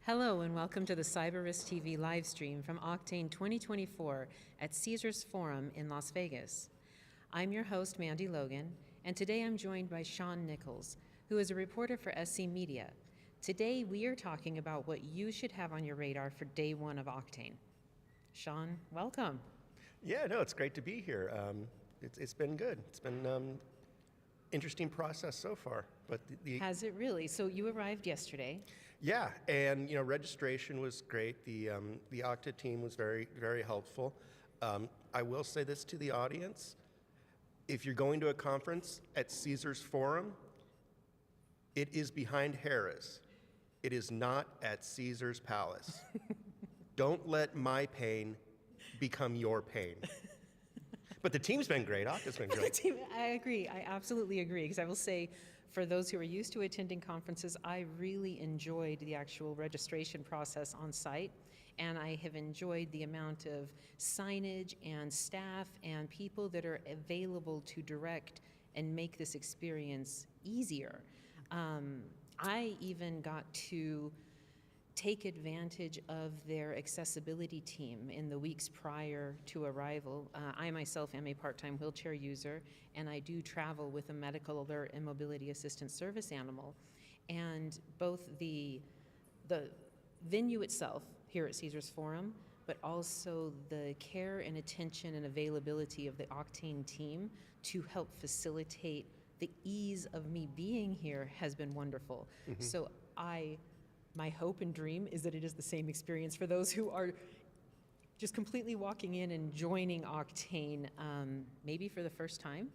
Hello and welcome to the CyberRiskTV live stream from Oktane 2024 at Caesars Forum in Las Vegas. I'm your host, Mandy Logan, and today I'm joined by Shaun Nichols, who is a reporter for SC Media. Today we are talking about what you should have on your radar for day one of Oktane. Shaun, welcome. Yeah, no, it's great to be here. It's been good. It's been interesting process so far. But Has it really? So you arrived yesterday. Yeah, and registration was great. The Okta team was very helpful. I will say this to the audience: if you're going to a conference at Caesars Forum, it is behind Harrah's. It is not at Caesars Palace. Don't let my pain become your pain. But the team's been great. Okta's been great. I agree. I absolutely agree. Because I will say, for those who are used to attending conferences, I really enjoyed the actual registration process on site. And I have enjoyed the amount of signage and staff and people that are available to direct and make this experience easier. I even got to take advantage of their accessibility team in the weeks prior to arrival. I myself am a part-time wheelchair user, and I do travel with a medical alert and mobility assistance service animal. And both the venue itself here at Caesars Forum, but also the care and attention and availability of the Oktane team to help facilitate the ease of me being here has been wonderful. Mm-hmm. So my hope and dream is that it is the same experience for those who are just completely walking in and joining Oktane, maybe for the first time.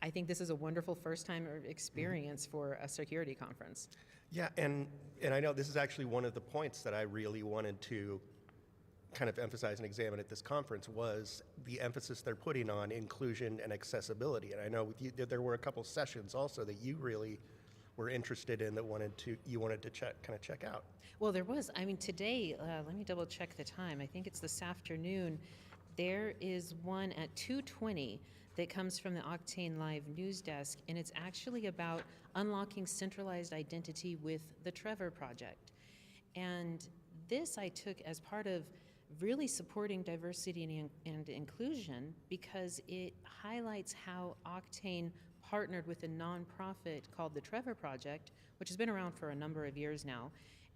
I think this is a wonderful first-time experience for a security conference. Yeah, and I know this is actually one of the points that I really wanted to kind of emphasize and examine at this conference was the emphasis they're putting on inclusion and accessibility. And I know there were a couple sessions also that you really were interested in that you wanted to check out. Well, there was. I mean, today, let me double check the time. I think it's this afternoon. There is one at 2:20 that comes from the Oktane Live news desk, and it's actually about unlocking centralized identity with the Trevor Project. And this I took as part of really supporting diversity and inclusion because it highlights how Oktane partnered with a nonprofit called the Trevor Project, which has been around for a number of years now,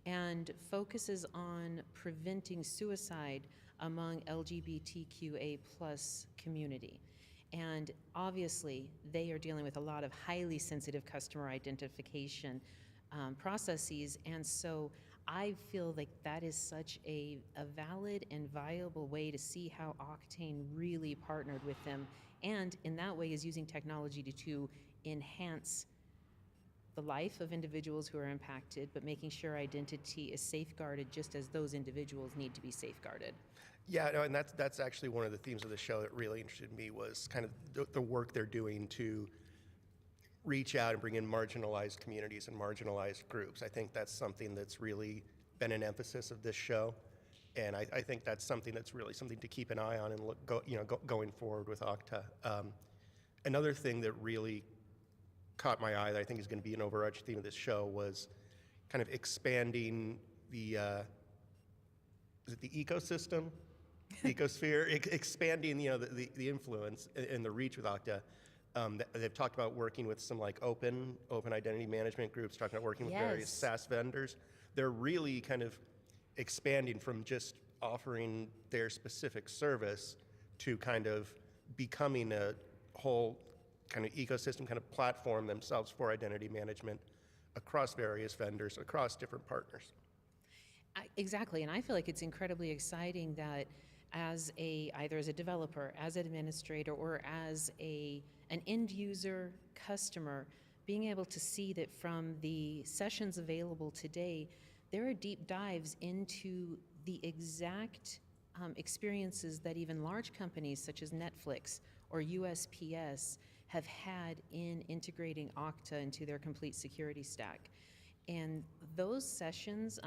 and focuses on preventing suicide among LGBTQA+ community. And obviously, they are dealing with a lot of highly sensitive customer identification processes, and so I feel like that is such a valid and viable way to see how Oktane really partnered with them, and in that way is using technology to enhance the life of individuals who are impacted, but making sure identity is safeguarded just as those individuals need to be safeguarded. Yeah, no, and that's actually one of the themes of the show that really interested me was kind of the work they're doing to reach out and bring in marginalized communities and marginalized groups. I think that's something that's really been an emphasis of this show, and I think that's something that's really something to keep an eye on and going forward with Okta. Another thing that really caught my eye that I think is going to be an overarching theme of this show was kind of expanding the ecosystem, the ecosphere, expanding the influence and the reach with Okta. They've talked about working with some like open identity management groups, talking about working with various SaaS vendors. They're really kind of expanding from just offering their specific service to kind of becoming a whole kind of ecosystem, kind of platform themselves for identity management across various vendors, across different partners. Exactly, and I feel like it's incredibly exciting that either as a developer, as an administrator, or as an end user customer, being able to see that from the sessions available today, there are deep dives into the exact experiences that even large companies such as Netflix or USPS have had in integrating Okta into their complete security stack. And those sessions,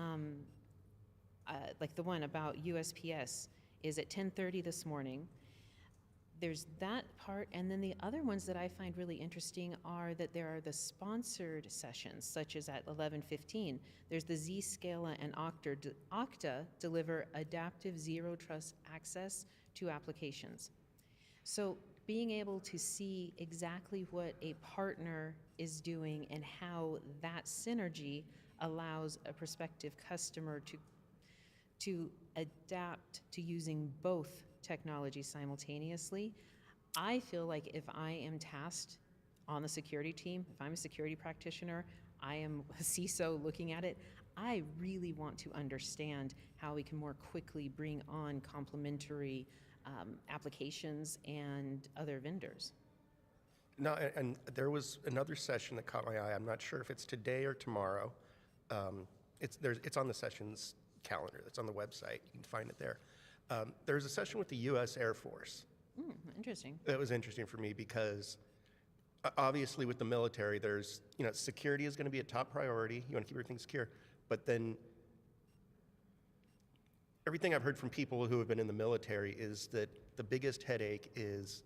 like the one about USPS, is at 10:30 this morning. there's that part, and then the other ones that I find really interesting are that there are the sponsored sessions, such as at 11:15. There's the Zscaler and Okta deliver adaptive zero trust access to applications. So being able to see exactly what a partner is doing and how that synergy allows a prospective customer to adapt to using both technologies simultaneously. I feel like if I am tasked on the security team, if I'm a security practitioner, I am a CISO looking at it, I really want to understand how we can more quickly bring on complementary applications and other vendors. No, and there was another session that caught my eye. I'm not sure if it's today or tomorrow. It's on the sessions calendar. That's on the website. You can find it there. There's a session with the U.S. Air Force. Interesting. That was interesting for me because obviously with the military, there's, security is going to be a top priority. You want to keep everything secure. But then everything I've heard from people who have been in the military is that the biggest headache is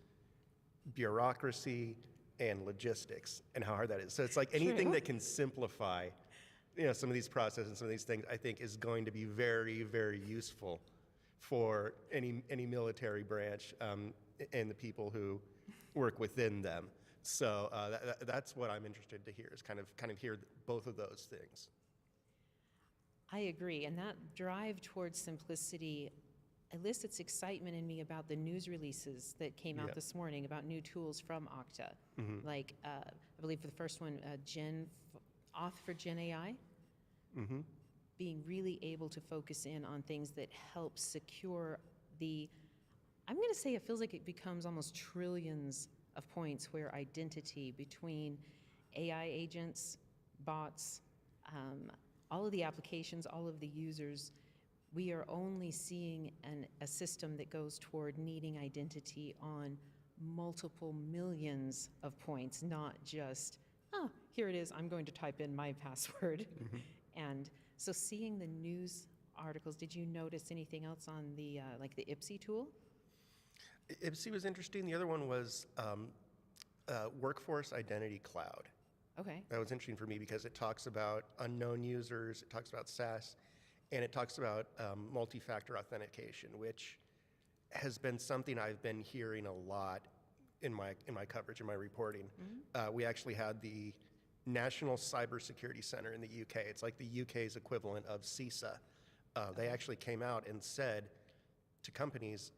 bureaucracy and logistics and how hard that is. So it's like anything that can simplify, some of these processes and some of these things, I think is going to be very, very useful for any military branch and the people who work within them. So that's what I'm interested to hear, is kind of hear both of those things. I agree, and that drive towards simplicity elicits excitement in me about the news releases that came out this morning about new tools from Okta. Like, I believe for the first one, Auth for Gen AI. Being really able to focus in on things that help secure I'm going to say it feels like it becomes almost trillions of points where identity between AI agents, bots, all of the applications, all of the users, we are only seeing a system that goes toward needing identity on multiple millions of points, not just, here it is, I'm going to type in my password. And so seeing the news articles, did you notice anything else on the like the IPSI tool? IPSI was interesting. The other one was Workforce Identity Cloud. Okay. That was interesting for me because it talks about unknown users, it talks about SaaS, and it talks about multi-factor authentication, which has been something I've been hearing a lot in my coverage, in my reporting. We actually had the National Cybersecurity Center in the UK. It's like the UK's equivalent of CISA. They actually came out and said to companies,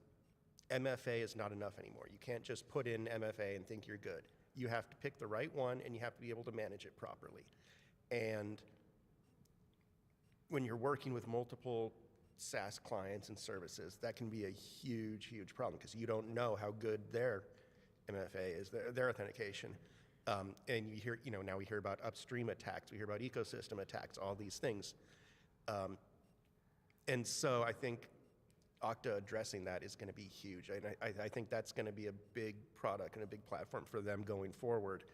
MFA is not enough anymore. You can't just put in MFA and think you're good. You have to pick the right one, and you have to be able to manage it properly. And when you're working with multiple SaaS clients and services, that can be a huge, huge problem because you don't know how good their MFA is, their authentication. And you hear, now we hear about upstream attacks, we hear about ecosystem attacks, all these things. And so I think Okta addressing that is going to be huge. And I think that's going to be a big product and a big platform for them going forward,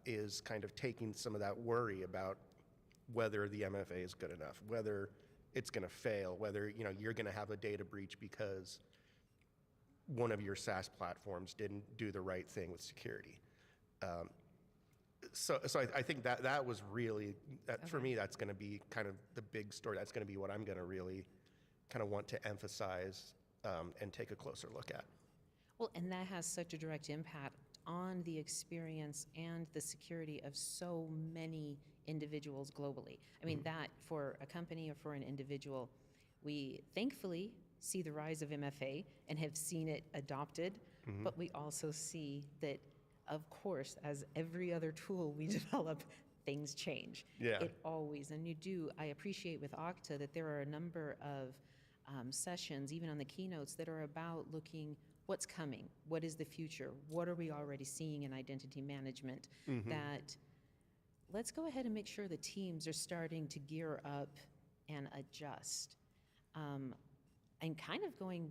is kind of taking some of that worry about whether the MFA is good enough, whether it's going to fail, whether you're going to have a data breach because one of your SaaS platforms didn't do the right thing with security. So I think that was really, for me, that's going to be kind of the big story. That's going to be what I'm going to really kind of want to emphasize and take a closer look at. Well, and that has such a direct impact on the experience and the security of so many individuals globally. I mean, that for a company or for an individual, we thankfully see the rise of MFA and have seen it adopted, but we also see that, of course, as every other tool we develop, things change. Yeah. It always, and I appreciate with Okta that there are a number of sessions, even on the keynotes, that are about looking what's coming, what is the future, what are we already seeing in identity management, that let's go ahead and make sure the teams are starting to gear up and adjust. And kind of going,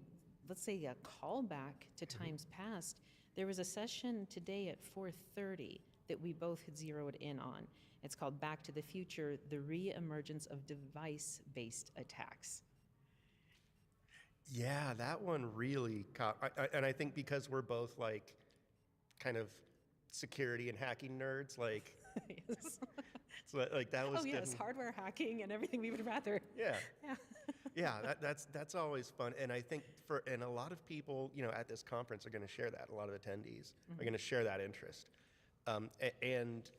let's say, a callback to times past, there was a session today at 4:30 that we both had zeroed in on. It's called Back to the Future, the Re-Emergence of Device-Based Attacks. Yeah, that one really caught, and I think because we're both like kind of security and hacking nerds, like, Yes. so like that was Oh, yes, definitely, hardware hacking and everything we would rather. yeah, Yeah. yeah, that's always fun, and I think and a lot of people, at this conference are going to share that. A lot of attendees are going to share that interest, and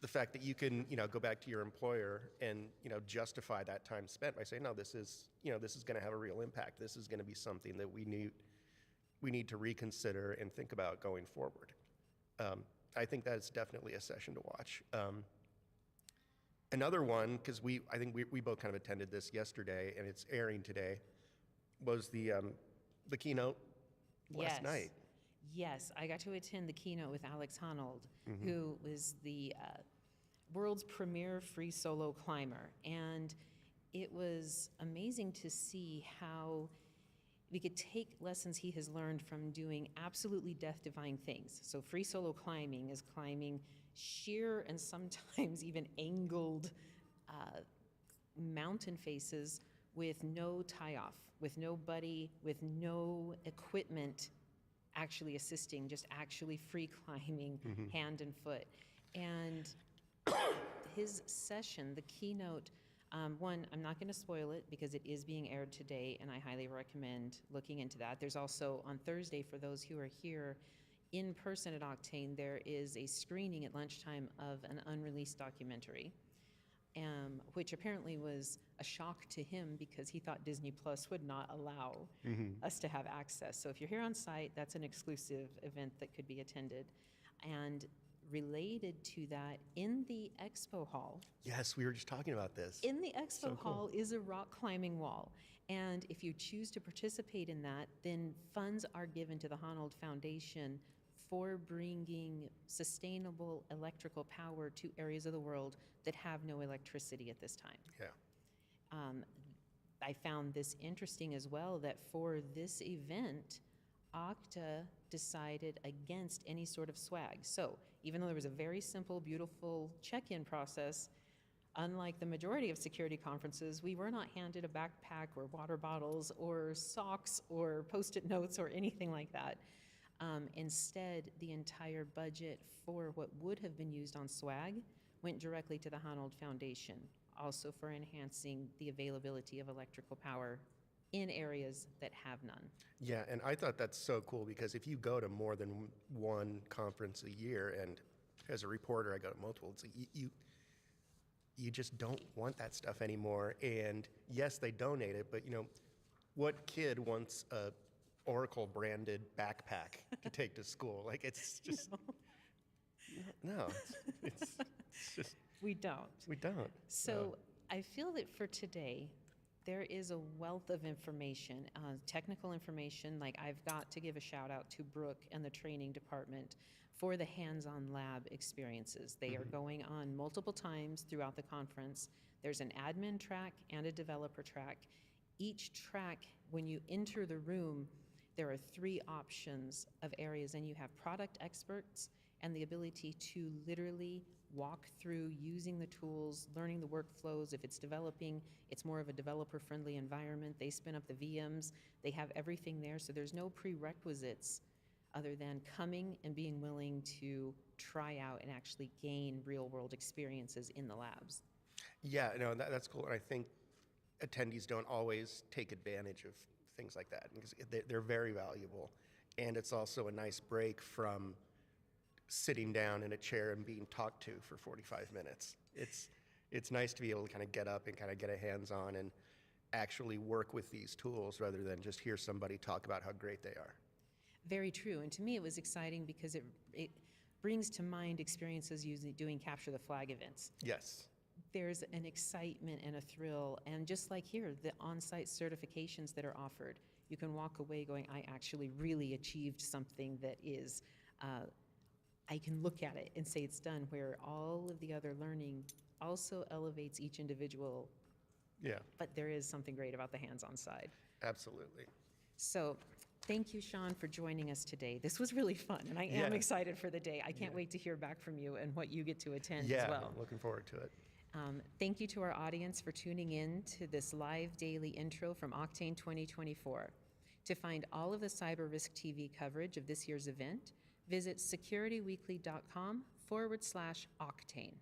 the fact that you can, go back to your employer and, justify that time spent by saying, no, this is going to have a real impact. This is going to be something that we need to reconsider and think about going forward. I think that's definitely a session to watch. Another one, because I think we both kind of attended this yesterday and it's airing today, was the keynote last night. Yes, I got to attend the keynote with Alex Honnold, who was the world's premier free solo climber. And it was amazing to see how we could take lessons he has learned from doing absolutely death-defying things. So free solo climbing is climbing sheer and sometimes even angled mountain faces with no tie-off, with no buddy, with no equipment actually assisting, just actually free climbing hand and foot. And his session, the keynote, one, I'm not going to spoil it because it is being aired today, and I highly recommend looking into that. There's also on Thursday, for those who are here in person at Oktane, there is a screening at lunchtime of an unreleased documentary, which apparently was a shock to him because he thought Disney Plus would not allow us to have access. So if you're here on site, that's an exclusive event that could be attended. And related to that, in the expo hall. Yes, we were just talking about this. In the expo So cool. hall is a rock climbing wall. And if you choose to participate in that, then funds are given to the Honnold Foundation for bringing sustainable electrical power to areas of the world that have no electricity at this time. Yeah. I found this interesting as well, that for this event, Okta decided against any sort of swag. So even though there was a very simple, beautiful check-in process, unlike the majority of security conferences, we were not handed a backpack or water bottles or socks or Post-it notes or anything like that. Instead, the entire budget for what would have been used on swag went directly to the Honnold Foundation, also for enhancing the availability of electrical power in areas that have none. Yeah, and I thought that's so cool because if you go to more than one conference a year, and as a reporter, I go to multiple, it's like you just don't want that stuff anymore. And yes, they donate it, but what kid wants a Oracle branded backpack to take to school? Like, it's just, no, it's just. We don't. We don't. So I feel that for today, there is a wealth of information, technical information. Like, I've got to give a shout out to Brooke and the training department for the hands-on lab experiences. They are going on multiple times throughout the conference. There's an admin track and a developer track. Each track, when you enter the room, there are 3 options of areas, and you have product experts and the ability to literally walk through using the tools, learning the workflows. If it's developing, it's more of a developer-friendly environment. They spin up the VMs. They have everything there, so there's no prerequisites other than coming and being willing to try out and actually gain real-world experiences in the labs. Yeah, no, that's cool. And I think attendees don't always take advantage of things like that because they're very valuable. And it's also a nice break from sitting down in a chair and being talked to for 45 minutes. It's nice to be able to kind of get up and kind of get a hands-on and actually work with these tools rather than just hear somebody talk about how great they are. Very true. And to me, it was exciting because it brings to mind experiences using doing capture the flag events. Yes. There's an excitement and a thrill. And just like here, the on-site certifications that are offered, you can walk away going, I actually really achieved something that is, I can look at it and say it's done, where all of the other learning also elevates each individual. Yeah. But there is something great about the hands-on side. Absolutely. So thank you, Shaun, for joining us today. This was really fun, and I am excited for the day. I can't wait to hear back from you and what you get to attend as well. Yeah, looking forward to it. Thank you to our audience for tuning in to this live daily intro from Oktane 2024. To find all of the CyberRisk TV coverage of this year's event, visit securityweekly.com/Oktane.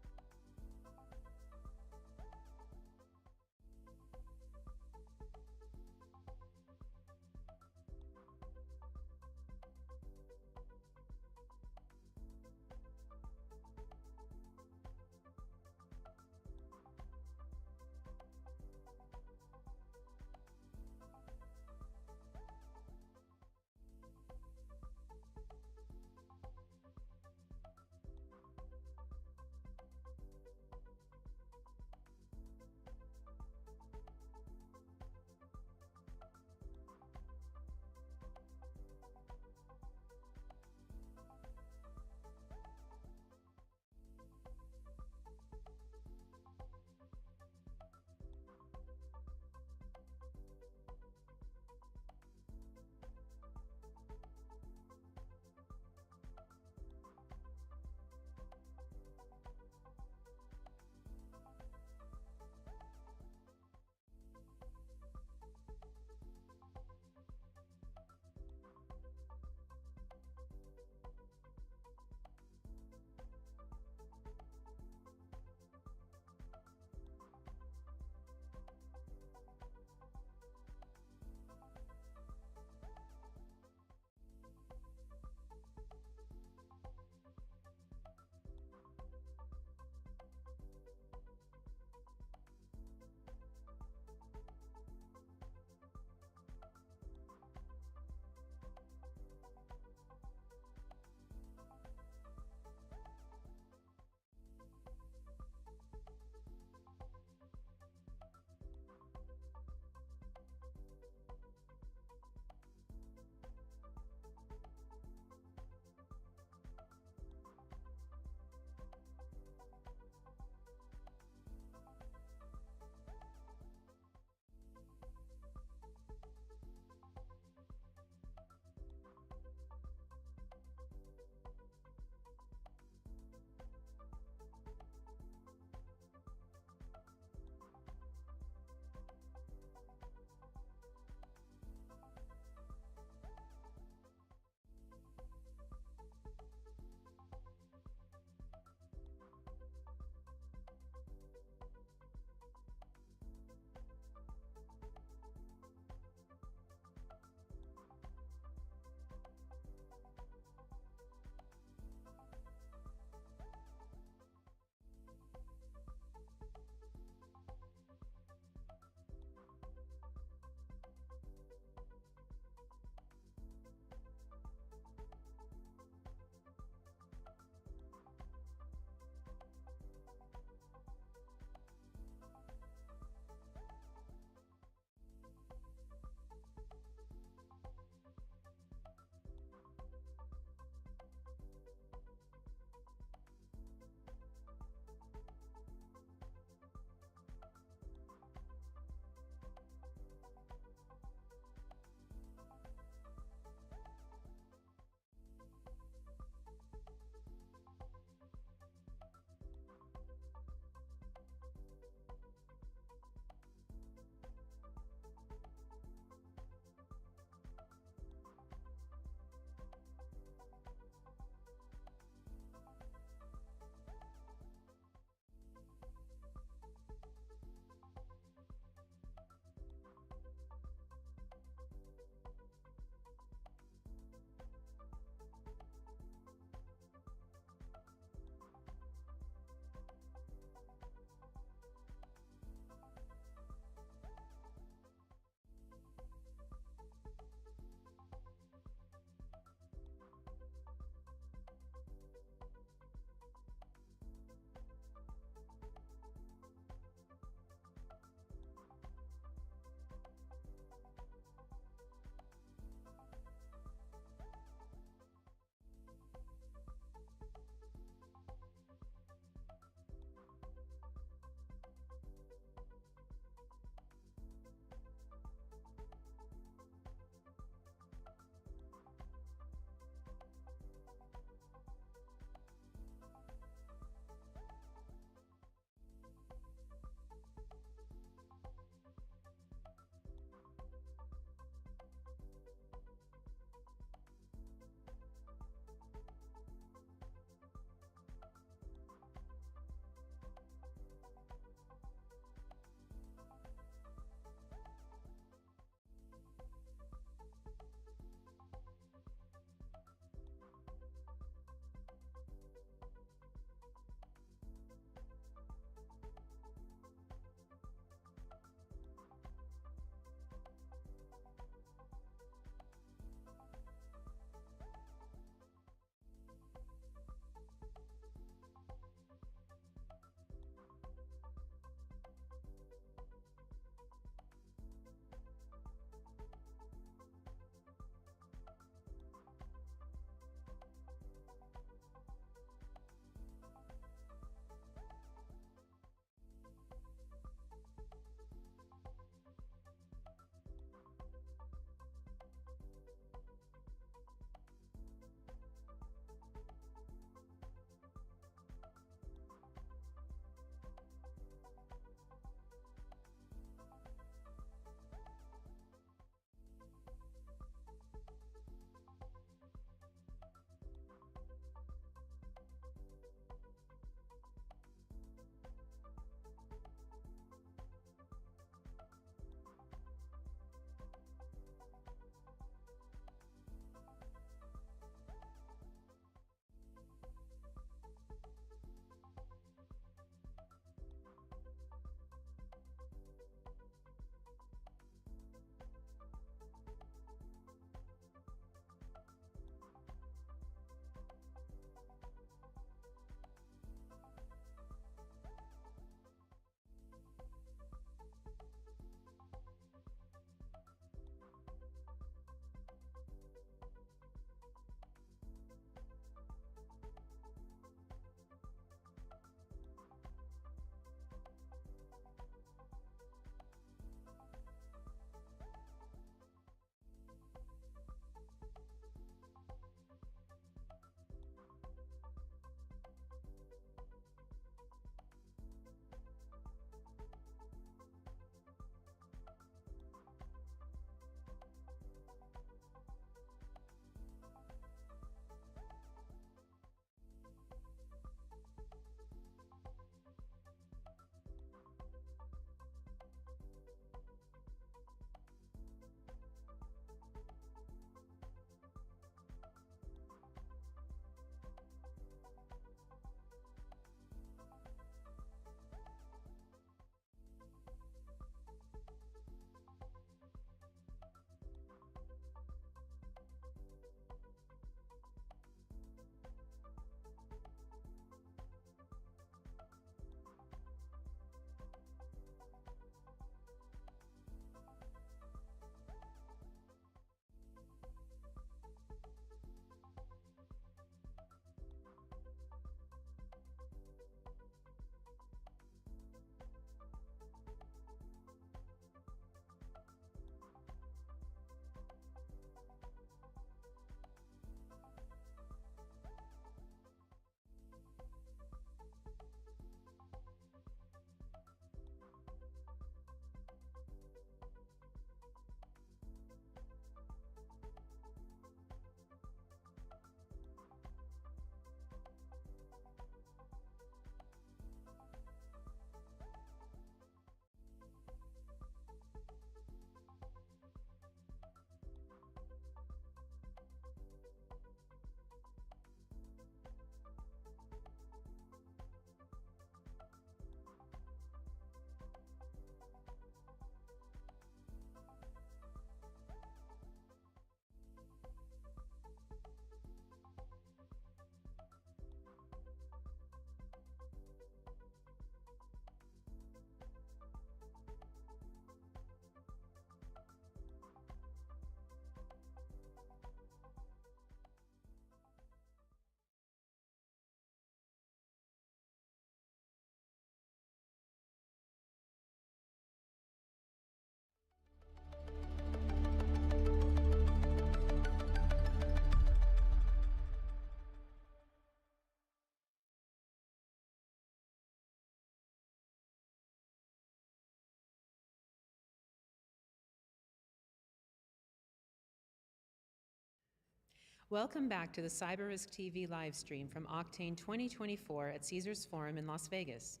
Welcome back to the CyberRisk TV live stream from Oktane 2024 at Caesars Forum in Las Vegas.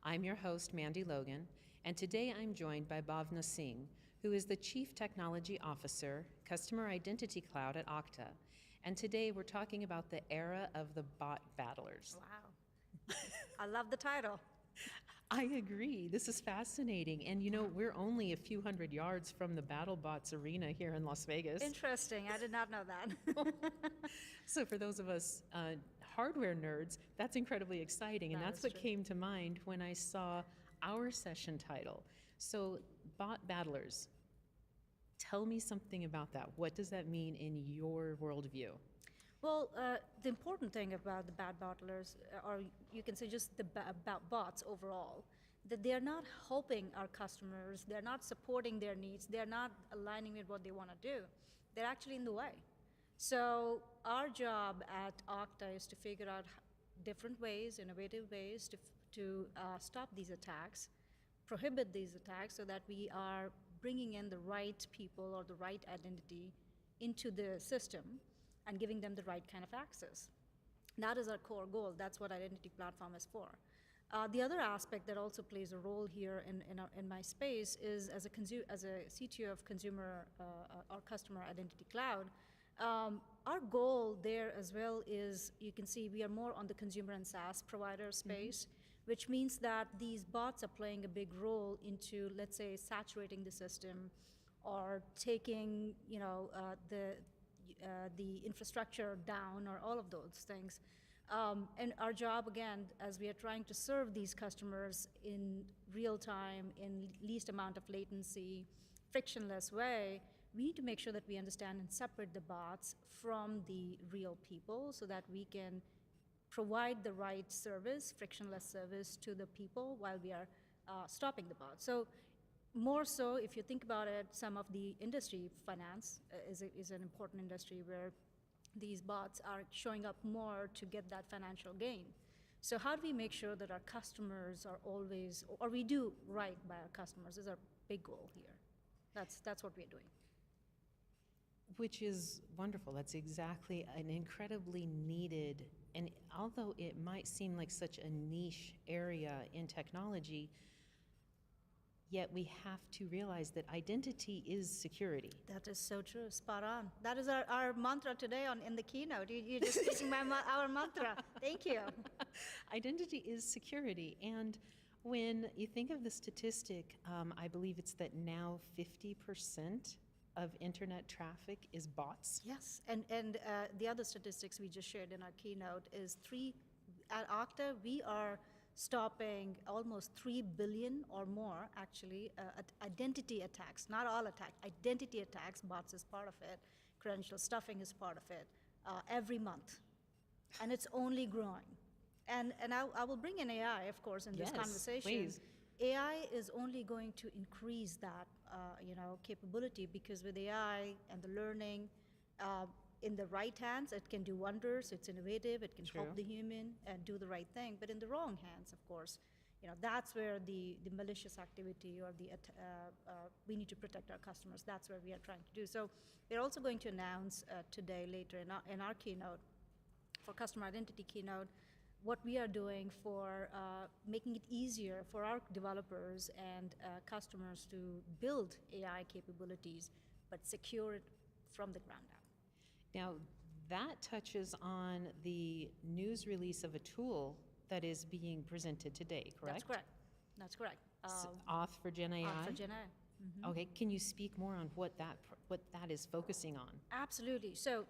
I'm your host, Mandy Logan, and today I'm joined by Bhawna Singh, who is the Chief Technology Officer, Customer Identity Cloud at Okta. And today we're talking about the era of the bot battlers. Wow. I love the title. I agree. This is fascinating. And you know, we're only a few hundred yards from the BattleBots arena here in Las Vegas. Interesting. I did not know that. So for those of us hardware nerds, that's incredibly exciting. And That that's is what true. came to mind when I saw our session title. So bot battlers, tell me something about that. What does that mean in your worldview? Well, the important thing about the bad bottlers, or you can say just about bots overall, that they are not helping our customers, they're not supporting their needs, they're not aligning with what they want to do. They're actually in the way. So our job at Okta is to figure out different ways, innovative ways to stop these attacks, prohibit these attacks so that we are bringing in the right people or the right identity into the system and giving them the right kind of access. That is our core goal. That's what Identity Platform is for. The other aspect that also plays a role here in my space is as a CTO of Consumer or Customer Identity Cloud, our goal there as well is, you can see we are more on the consumer and SaaS provider space, which means that these bots are playing a big role into, let's say, saturating the system or taking, the infrastructure down or all of those things. And our job, again, as we are trying to serve these customers in real time, in least amount of latency, frictionless way, we need to make sure that we understand and separate the bots from the real people so that we can provide the right service, frictionless service to the people while we are stopping the bots. So more so, if you think about it, some of the industry, finance is an important industry where these bots are showing up more to get that financial gain. So how do we make sure that our customers are always, or we do right by our customers is our big goal here. That's what we're doing. Which is wonderful. That's exactly an incredibly needed, and although it might seem like such a niche area in technology, yet we have to realize that identity is security. That is so true, spot on. That is our mantra today in the keynote. You're just speaking our mantra. Thank you. Identity is security. And when you think of the statistic, I believe it's that now 50% of internet traffic is bots. Yes, and the other statistics we just shared in our keynote is at Okta, we are stopping almost 3 billion or more, actually, identity attacks, not all attacks, identity attacks, bots is part of it, credential stuffing is part of it, every month. And it's only growing. And I will bring in AI, of course, in this conversation. Please. AI is only going to increase that, capability, because with AI and the learning, in the right hands, it can do wonders. It's innovative. It can help the human and do the right thing. But in the wrong hands, of course, that's where the malicious activity or we need to protect our customers. That's where we are trying to do. So we're also going to announce today, later in our keynote, for customer identity keynote, what we are doing for making it easier for our developers and customers to build AI capabilities, but secure it from the ground up. Now, that touches on the news release of a tool that is being presented today, correct? That's correct. Auth for Gen AI? Auth for Gen AI. Okay, can you speak more on what that is focusing on? Absolutely. So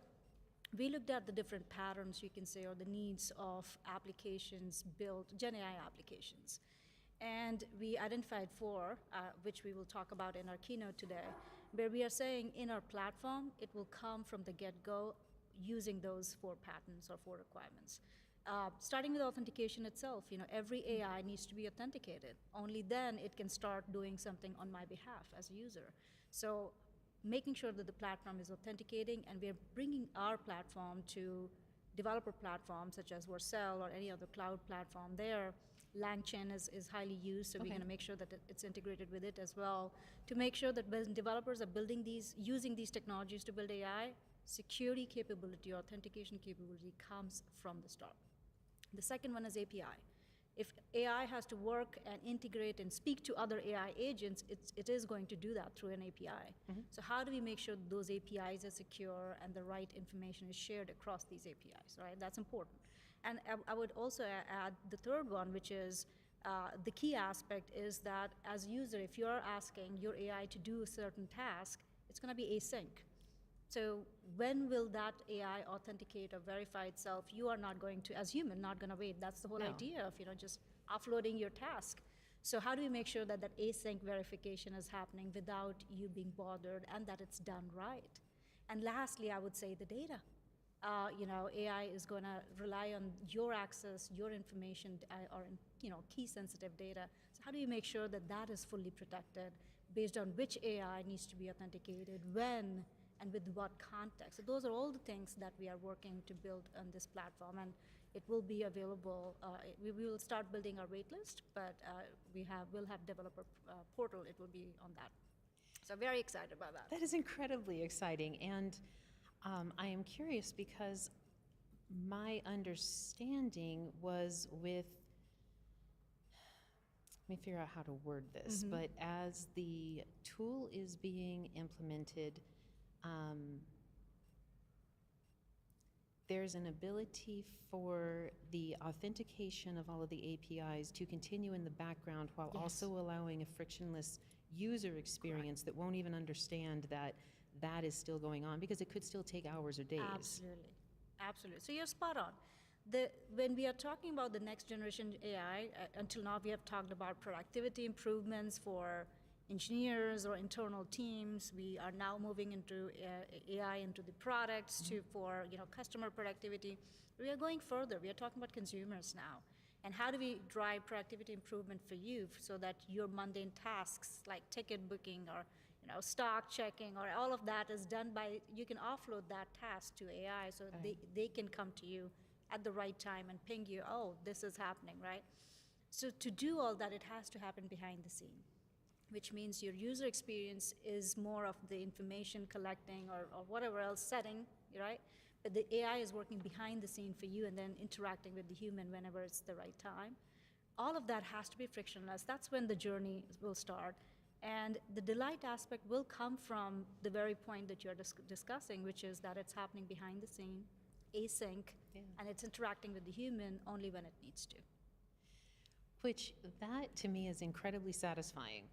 we looked at the different patterns, you can say, or the needs of applications built, Gen AI applications. And we identified 4, which we will talk about in our keynote today, where we are saying in our platform, it will come from the get-go using those 4 patterns or 4 requirements. Starting with authentication itself, every AI needs to be authenticated. Only then it can start doing something on my behalf as a user. So making sure that the platform is authenticating, and we're bringing our platform to developer platforms such as Vercel or any other cloud platform there. LangChain is highly used, so we're going to make sure that it's integrated with it as well, to make sure that when developers are building using these technologies to build AI, security capability, authentication capability comes from the start. The second one is API. If AI has to work and integrate and speak to other AI agents, it is going to do that through an API. So how do we make sure those APIs are secure and the right information is shared across these APIs, right? That's important. And I would also add the third one, which is the key aspect is that as user, if you're asking your AI to do a certain task, it's going to be async. So when will that AI authenticate or verify itself? You are not going to, as human, not going to wait. That's the whole idea of just offloading your task. So how do we make sure that that async verification is happening without you being bothered and that it's done right? And lastly, I would say the data. AI is going to rely on your access, your information, or key sensitive data. So how do you make sure that that is fully protected based on which AI needs to be authenticated, when, and with what context? So those are all the things that we are working to build on this platform, and it will be available. We will start building our wait list, but we'll have developer portal. It will be on that. So very excited about that. That is incredibly exciting, and I am curious because my understanding was with, let me figure out how to word this, but as the tool is being implemented, there's an ability for the authentication of all of the APIs to continue in the background while also allowing a frictionless user experience that won't even understand that that is still going on, because it could still take hours or days. Absolutely. Absolutely. So you're spot on. When we are talking about the next generation AI, until now we have talked about productivity improvements for engineers or internal teams. We are now moving into AI into the products for customer productivity. We are going further. We are talking about consumers now. And how do we drive productivity improvement for you so that your mundane tasks like ticket booking or stock checking or all of that is done by, you can offload that task to AI so they can come to you at the right time and ping you, oh, this is happening, right? So to do all that, it has to happen behind the scene, which means your user experience is more of the information collecting or whatever else setting, right? But the AI is working behind the scene for you and then interacting with the human whenever it's the right time. All of that has to be frictionless. That's when the journey will start. And the delight aspect will come from the very point that you're discussing, which is that it's happening behind the scene, async, and it's interacting with the human only when it needs to. Which, that to me is incredibly satisfying.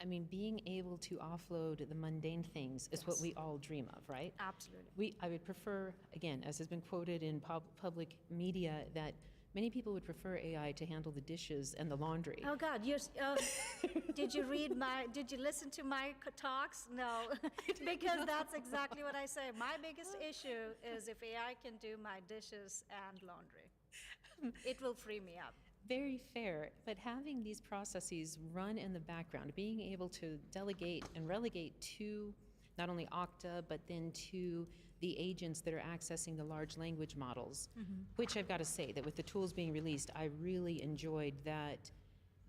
I mean, being able to offload the mundane things is what we all dream of, right? Absolutely. I would prefer, again, as has been quoted in public media, that many people would prefer AI to handle the dishes and the laundry. Oh God, did you listen to my talks? No, because that's exactly what I say. My biggest issue is if AI can do my dishes and laundry, it will free me up. Very fair, but having these processes run in the background, being able to delegate and relegate to not only Okta, but then to the agents that are accessing the large language models, which I've got to say that with the tools being released, I really enjoyed that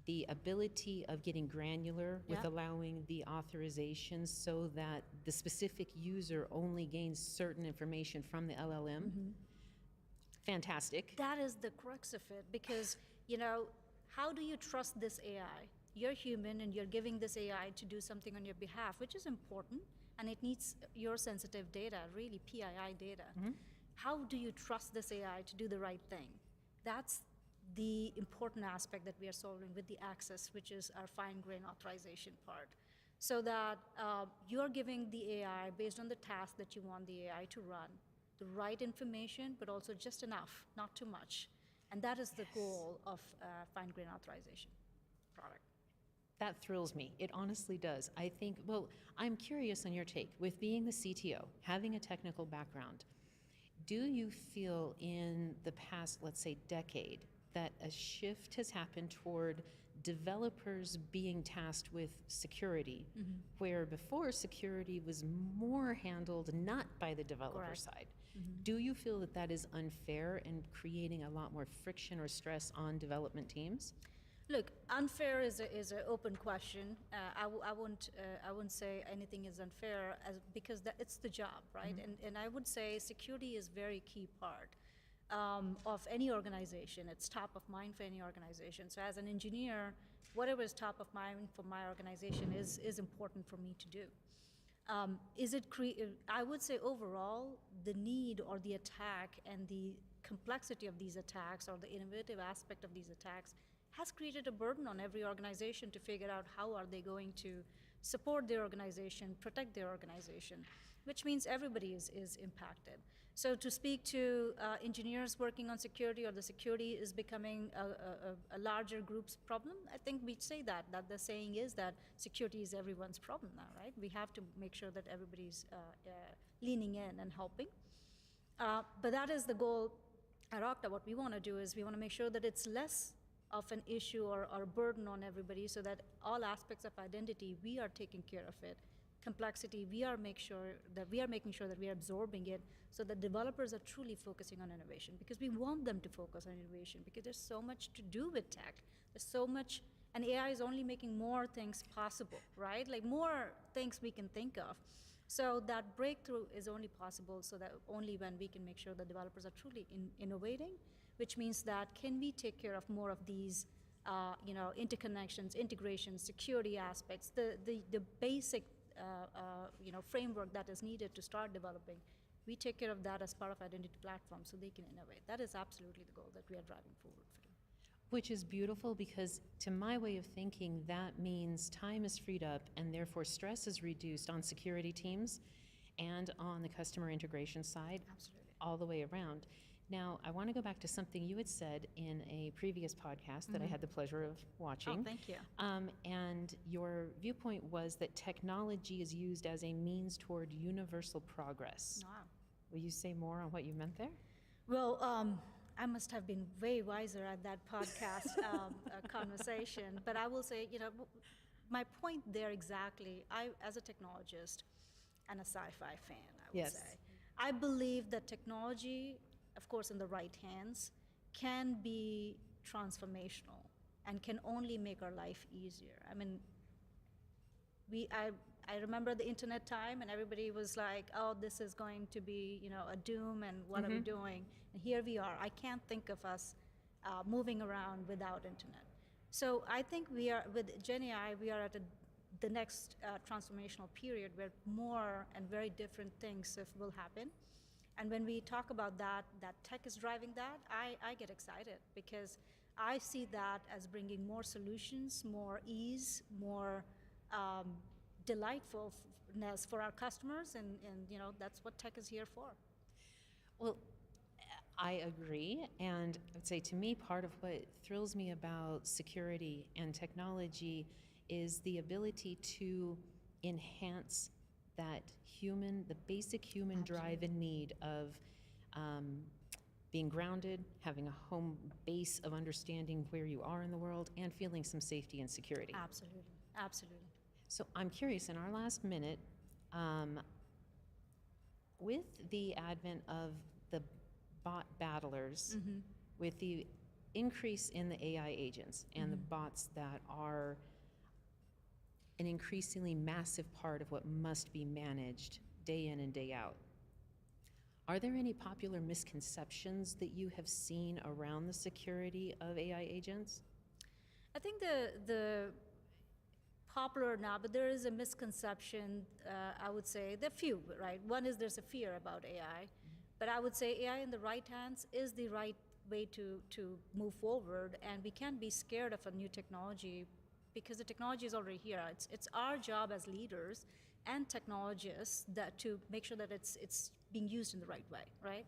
the ability of getting granular with allowing the authorizations so that the specific user only gains certain information from the LLM. Fantastic. That is the crux of it, because how do you trust this AI? You're human and you're giving this AI to do something on your behalf, which is important, and it needs your sensitive data, really PII data. How do you trust this AI to do the right thing? That's the important aspect that we are solving with the access, which is our fine-grained authorization part. So that you're giving the AI, based on the task that you want the AI to run, the right information, but also just enough, not too much. And that is the goal of fine-grained authorization product. That thrills me. It honestly does. I think, well, I'm curious on your take. With being the CTO, having a technical background, do you feel in the past, let's say, decade, that a shift has happened toward developers being tasked with security, where before security was more handled not by the developer side? Do you feel that that is unfair and creating a lot more friction or stress on development teams? Look, unfair is an open question. I wouldn't say anything is unfair because it's the job, right? And I would say security is very key part of any organization. It's top of mind for any organization. So as an engineer, whatever is top of mind for my organization is important for me to do. I would say overall, the need or the attack and the complexity of these attacks or the innovative aspect of these attacks has created a burden on every organization to figure out how are they going to support their organization, protect their organization, which means everybody is impacted. So to speak to engineers working on security or the security is becoming a larger group's problem, I think we'd say that the saying is that security is everyone's problem now, right? We have to make sure that everybody's leaning in and helping. But that is the goal at Okta. What we want to do is we want to make sure that it's less of an issue or a burden on everybody so that all aspects of identity, we are taking care of it. Complexity, we are making sure that we are absorbing it so that developers are truly focusing on innovation because we want them to focus on innovation because there's so much to do with tech. There's so much, and AI is only making more things possible, right? Like more things we can think of. So that breakthrough is only possible so that only when we can make sure that developers are truly innovating, which means that can we take care of more of these interconnections, integrations, security aspects, the basic framework that is needed to start developing. We take care of that as part of identity platform so they can innovate. That is absolutely the goal that we are driving forward for. Which is beautiful because to my way of thinking, that means time is freed up and therefore stress is reduced on security teams and on the customer integration side. Absolutely. All the way around. Now, I want to go back to something you had said in a previous podcast that I had the pleasure of watching. Oh, thank you. And your viewpoint was that technology is used as a means toward universal progress. Wow. Will you say more on what you meant there? Well, I must have been way wiser at that podcast conversation, but I will say, my point there exactly, as a technologist and a sci-fi fan, I would say, I believe that technology, of course, in the right hands, can be transformational and can only make our life easier. I mean, I remember the internet time and everybody was like, oh, this is going to be, a doom and what are we doing? And here we are. I can't think of us moving around without internet. So I think we are, with GenAI, we are at the next transformational period where more and very different things will happen. And when we talk about that tech is driving that, I get excited because I see that as bringing more solutions, more ease, more delightfulness for our customers, and that's what tech is here for. Well, I agree, and I would say to me, part of what thrills me about security and technology is the ability to enhance that the basic human drive and need of being grounded, having a home base of understanding where you are in the world, and feeling some safety and security. Absolutely, absolutely. So I'm curious, in our last minute, with the advent of the bot battlers, with the increase in the AI agents and the bots that are an increasingly massive part of what must be managed day in and day out, are there any popular misconceptions that you have seen around the security of AI agents? I think the popular now, but there is a misconception, I would say, there are few, right? One is there's a fear about AI, but I would say AI in the right hands is the right way to move forward, and we can't be scared of a new technology because the technology is already here. It's our job as leaders and technologists to make sure that it's being used in the right way, right?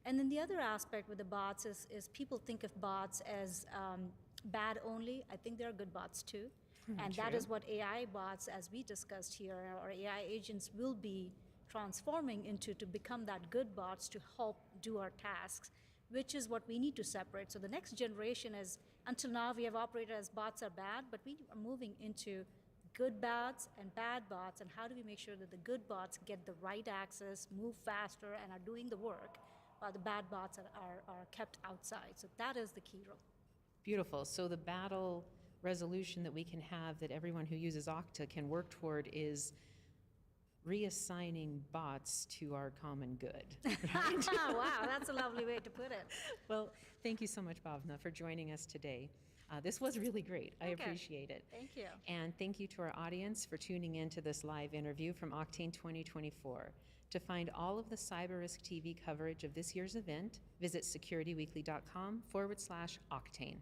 And then the other aspect with the bots is people think of bots as bad only. I think there are good bots too. And that is what AI bots, as we discussed here, or AI agents will be transforming into to become that good bots to help do our tasks, which is what we need to separate. So the next generation is, until now we have operated as bots are bad, but we are moving into good bots and bad bots, and how do we make sure that the good bots get the right access, move faster, and are doing the work, while the bad bots are kept outside. So that is the key role. Beautiful. So the battle resolution that we can have that everyone who uses Okta can work toward is reassigning bots to our common good. Wow, that's a lovely way to put it. Well, thank you so much, Bhavna, for joining us today. This was really great. I Okay. appreciate it. Thank you. And thank you to our audience for tuning in to this live interview from Oktane 2024. To find all of the CyberRisk TV coverage of this year's event, visit securityweekly.com/Oktane.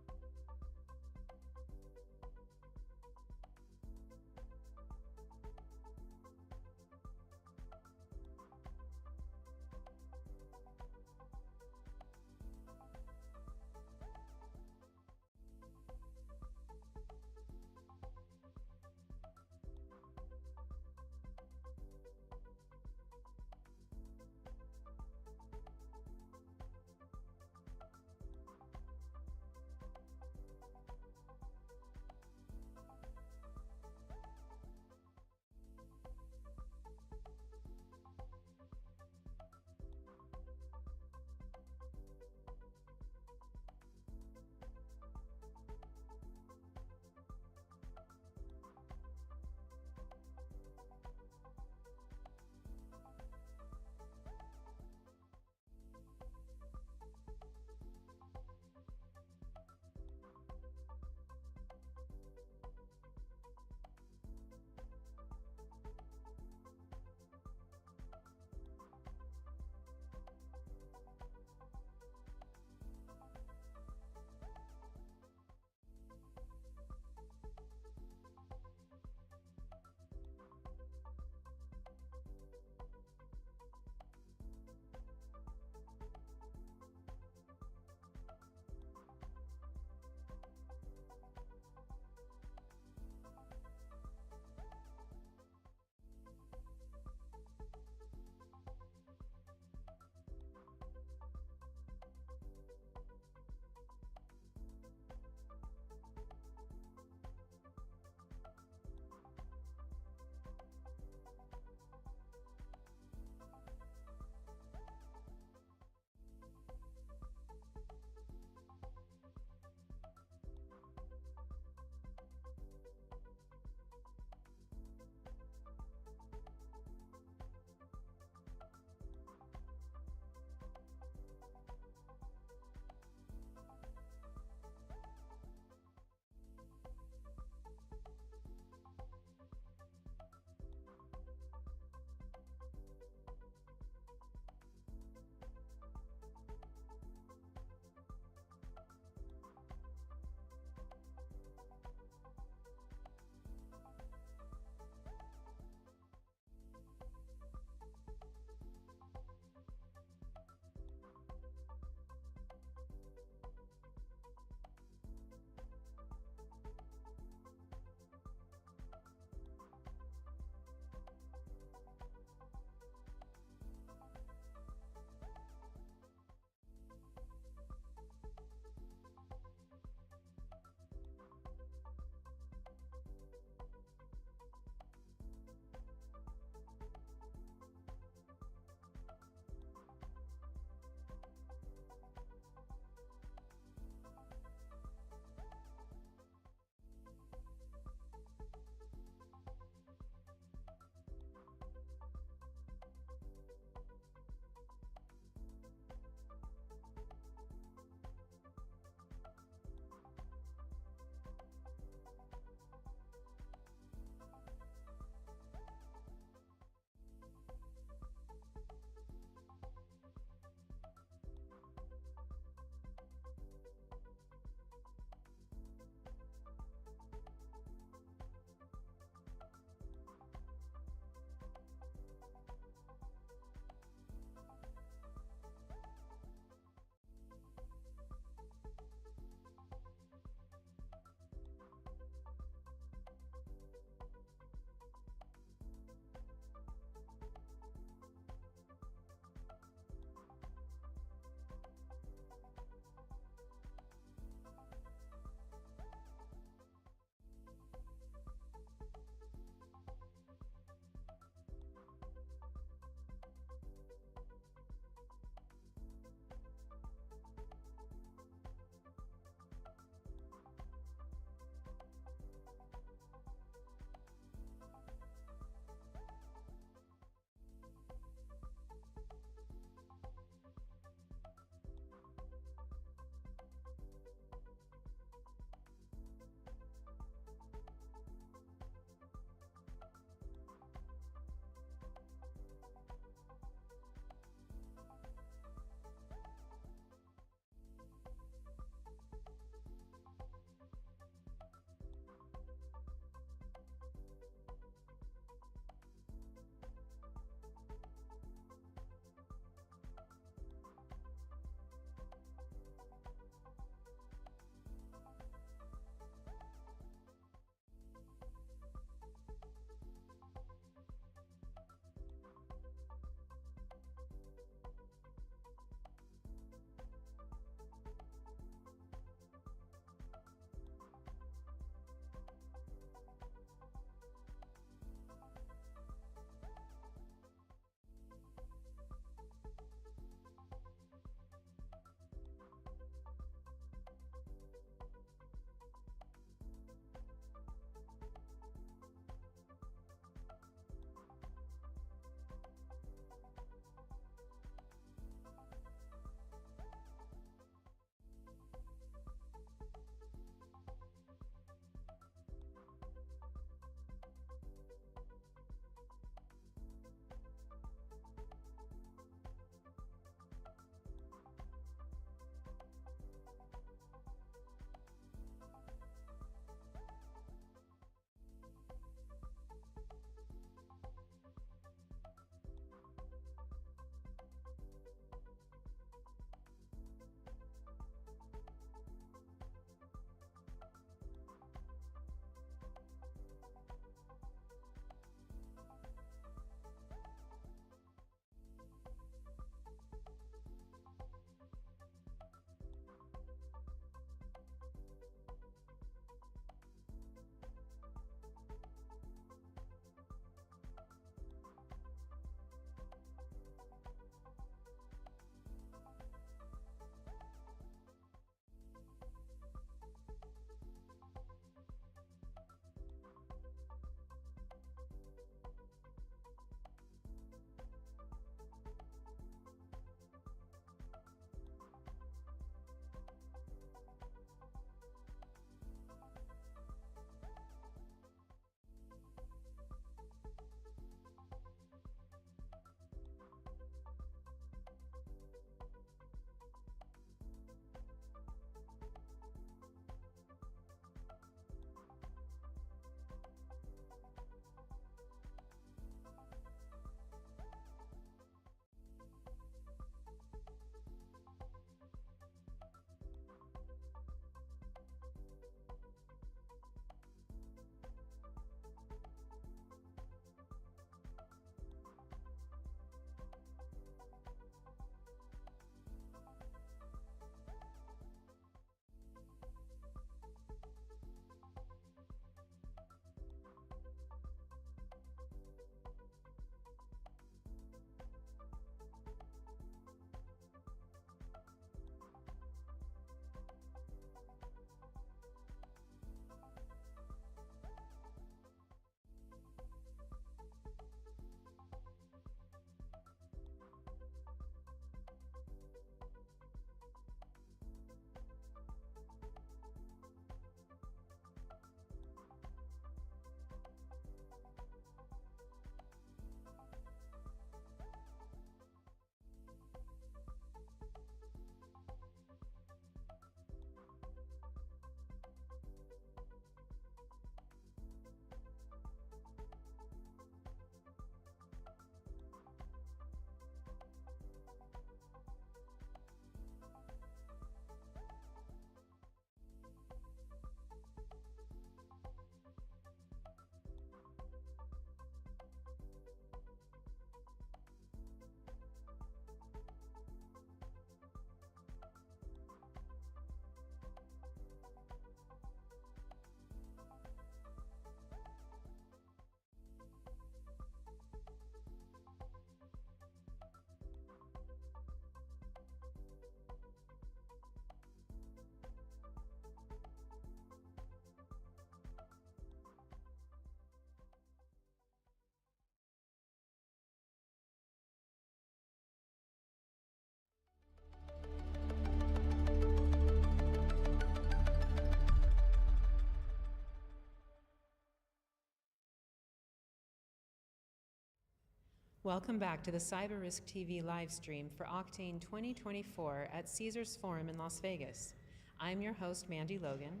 Welcome back to the CyberRisk TV live stream for Oktane 2024 at Caesars Forum in Las Vegas. I'm your host, Mandy Logan,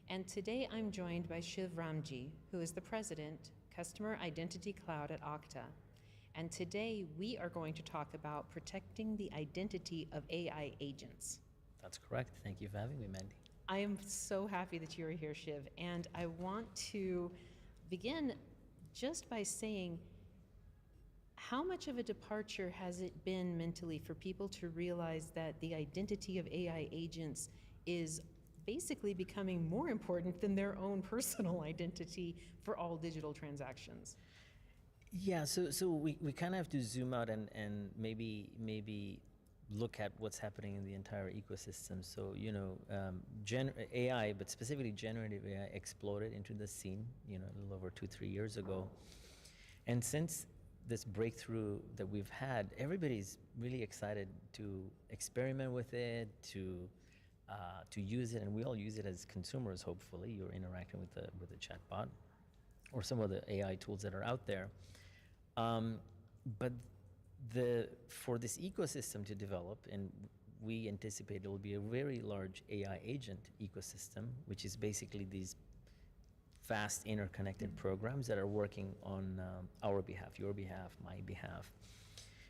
and today I'm joined by Ramji, who is the President, Customer Identity Cloud at Okta. And today we are going to talk about protecting the identity of AI agents. That's correct. Thank you for having me, Mandy. I am so happy that you are here, Shiv, and I want to begin just by saying, how much of a departure has it been mentally for people to realize that the identity of AI agents is basically becoming more important than their own personal identity for all digital transactions? Yeah, so we kind of have to zoom out and maybe look at what's happening in the entire ecosystem. So, you know, AI, but specifically generative AI, exploded into the scene, you know, a little over 2-3 years ago. And since this breakthrough that we've had, everybody's really excited to experiment with it, to use it, and we all use it as consumers. Hopefully, you're interacting with the chatbot or some of the AI tools that are out there. But for this ecosystem to develop, and we anticipate it will be a very large AI agent ecosystem, which is basically these fast interconnected programs that are working on our behalf, your behalf, my behalf.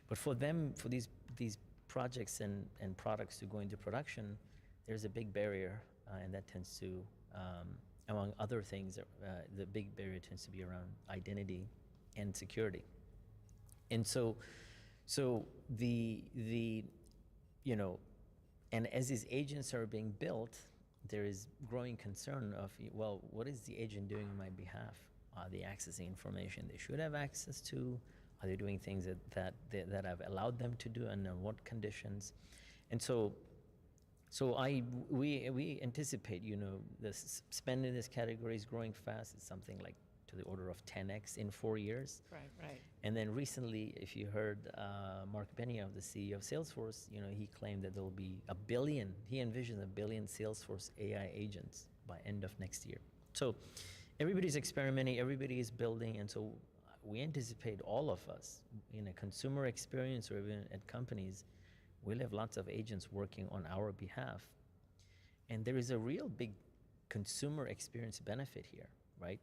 But for these projects and products to go into production, there's a big barrier, and that tends to, among other things, the big barrier tends to be around identity and security. And so the you know, and as these agents are being built, there is growing concern of, well, what is the agent doing on my behalf? Are they accessing information they should have access to? Are they doing things that I've allowed them to do, and on what conditions? And so we anticipate, you know, the spend in this category is growing fast. It's something like to the order of 10x in 4 years. Right. And then recently, if you heard Mark Benioff, the CEO of Salesforce, you know, he claimed that there will be he envisions 1 billion Salesforce AI agents by end of next year. So everybody's experimenting, everybody is building, and so we anticipate all of us in a consumer experience or even at companies, we'll have lots of agents working on our behalf. And there is a real big consumer experience benefit here, right?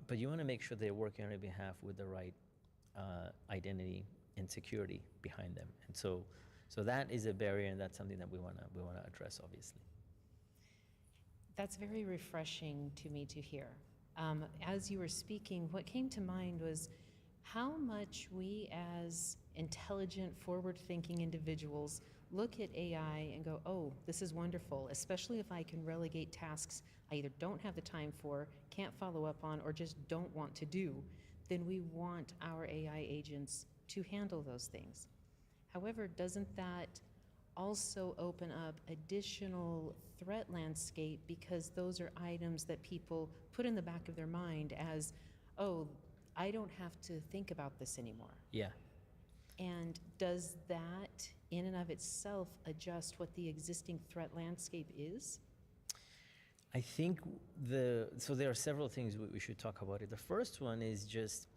But you want to make sure they're working on your behalf with the right identity and security behind them. And so that is a barrier, and that's something that we want to address, obviously. That's very refreshing to me to hear. As you were speaking, what came to mind was how much we as intelligent, forward-thinking individuals look at AI and go, oh, this is wonderful, especially if I can relegate tasks I either don't have the time for, can't follow up on, or just don't want to do, then we want our AI agents to handle those things. However, doesn't that also open up additional threat landscape, because those are items that people put in the back of their mind as, oh, I don't have to think about this anymore. Yeah. And does that in and of itself adjust what the existing threat landscape is? I think so there are several things we should talk about it. The first one is just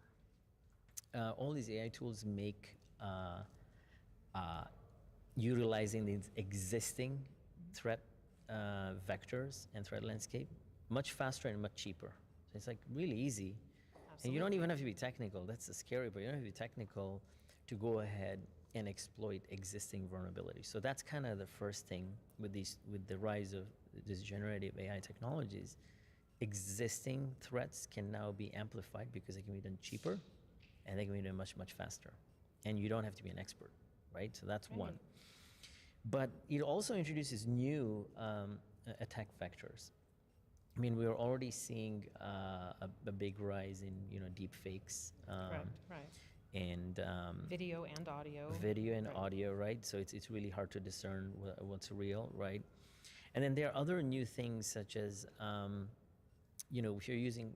all these AI tools make utilizing these existing threat vectors and threat landscape much faster and much cheaper. So it's like really easy. Absolutely. And you don't even have to be technical. That's the scary part. You don't have to be technical to go ahead and exploit existing vulnerabilities. So that's kind of the first thing with the rise of these generative AI technologies. Existing threats can now be amplified because they can be done cheaper, and they can be done much, much faster. And you don't have to be an expert, right? So that's one. But it also introduces new attack vectors. I mean, we're already seeing a big rise in, you know, deep fakes. Right. And video and audio. Video and audio, right? So it's really hard to discern what's real, right? And then there are other new things such as, you know, if you're using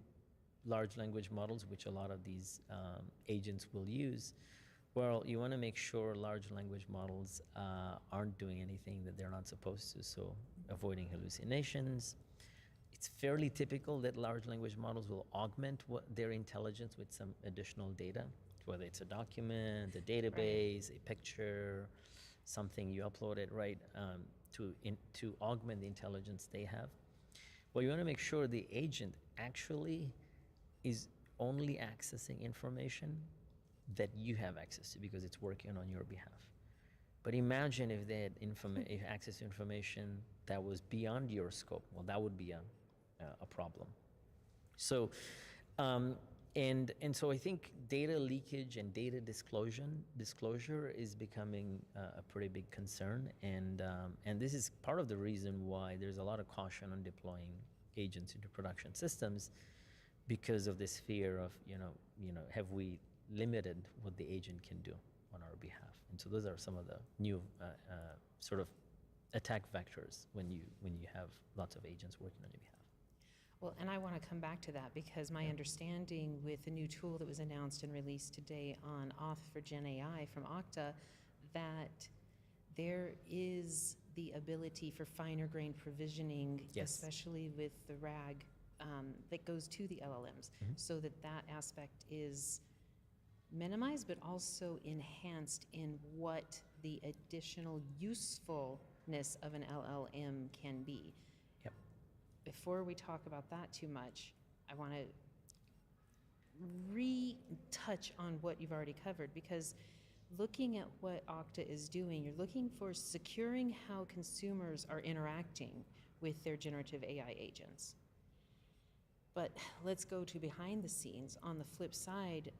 large language models, which a lot of these agents will use, well, you want to make sure large language models aren't doing anything that they're not supposed to, so avoiding hallucinations. It's fairly typical that large language models will augment their intelligence with some additional data. whether it's a document, a database, a picture, something you uploaded, right, to augment the intelligence they have. Well, you want to make sure the agent actually is only accessing information that you have access to because it's working on your behalf. But imagine if they had if access to information that was beyond your scope. Well, that would be a problem. So, and so I think data leakage and data disclosure is becoming a pretty big concern, and this is part of the reason why there's a lot of caution on deploying agents into production systems, because of this fear of have we limited what the agent can do on our behalf? And so those are some of the new sort of attack vectors when you have lots of agents working on your behalf. Well, and I want to come back to that because my understanding with the new tool that was announced and released today on Auth for Gen AI from Okta, that there is the ability for finer grain provisioning, Yes. especially with the RAG that goes to the LLMs, so that aspect is minimized, but also enhanced in what the additional usefulness of an LLM can be. Yep. Before we talk about that too much, I want to retouch on what you've already covered, because looking at what Okta is doing, you're looking for securing how consumers are interacting with their generative AI agents. But let's go to behind the scenes. On the flip side,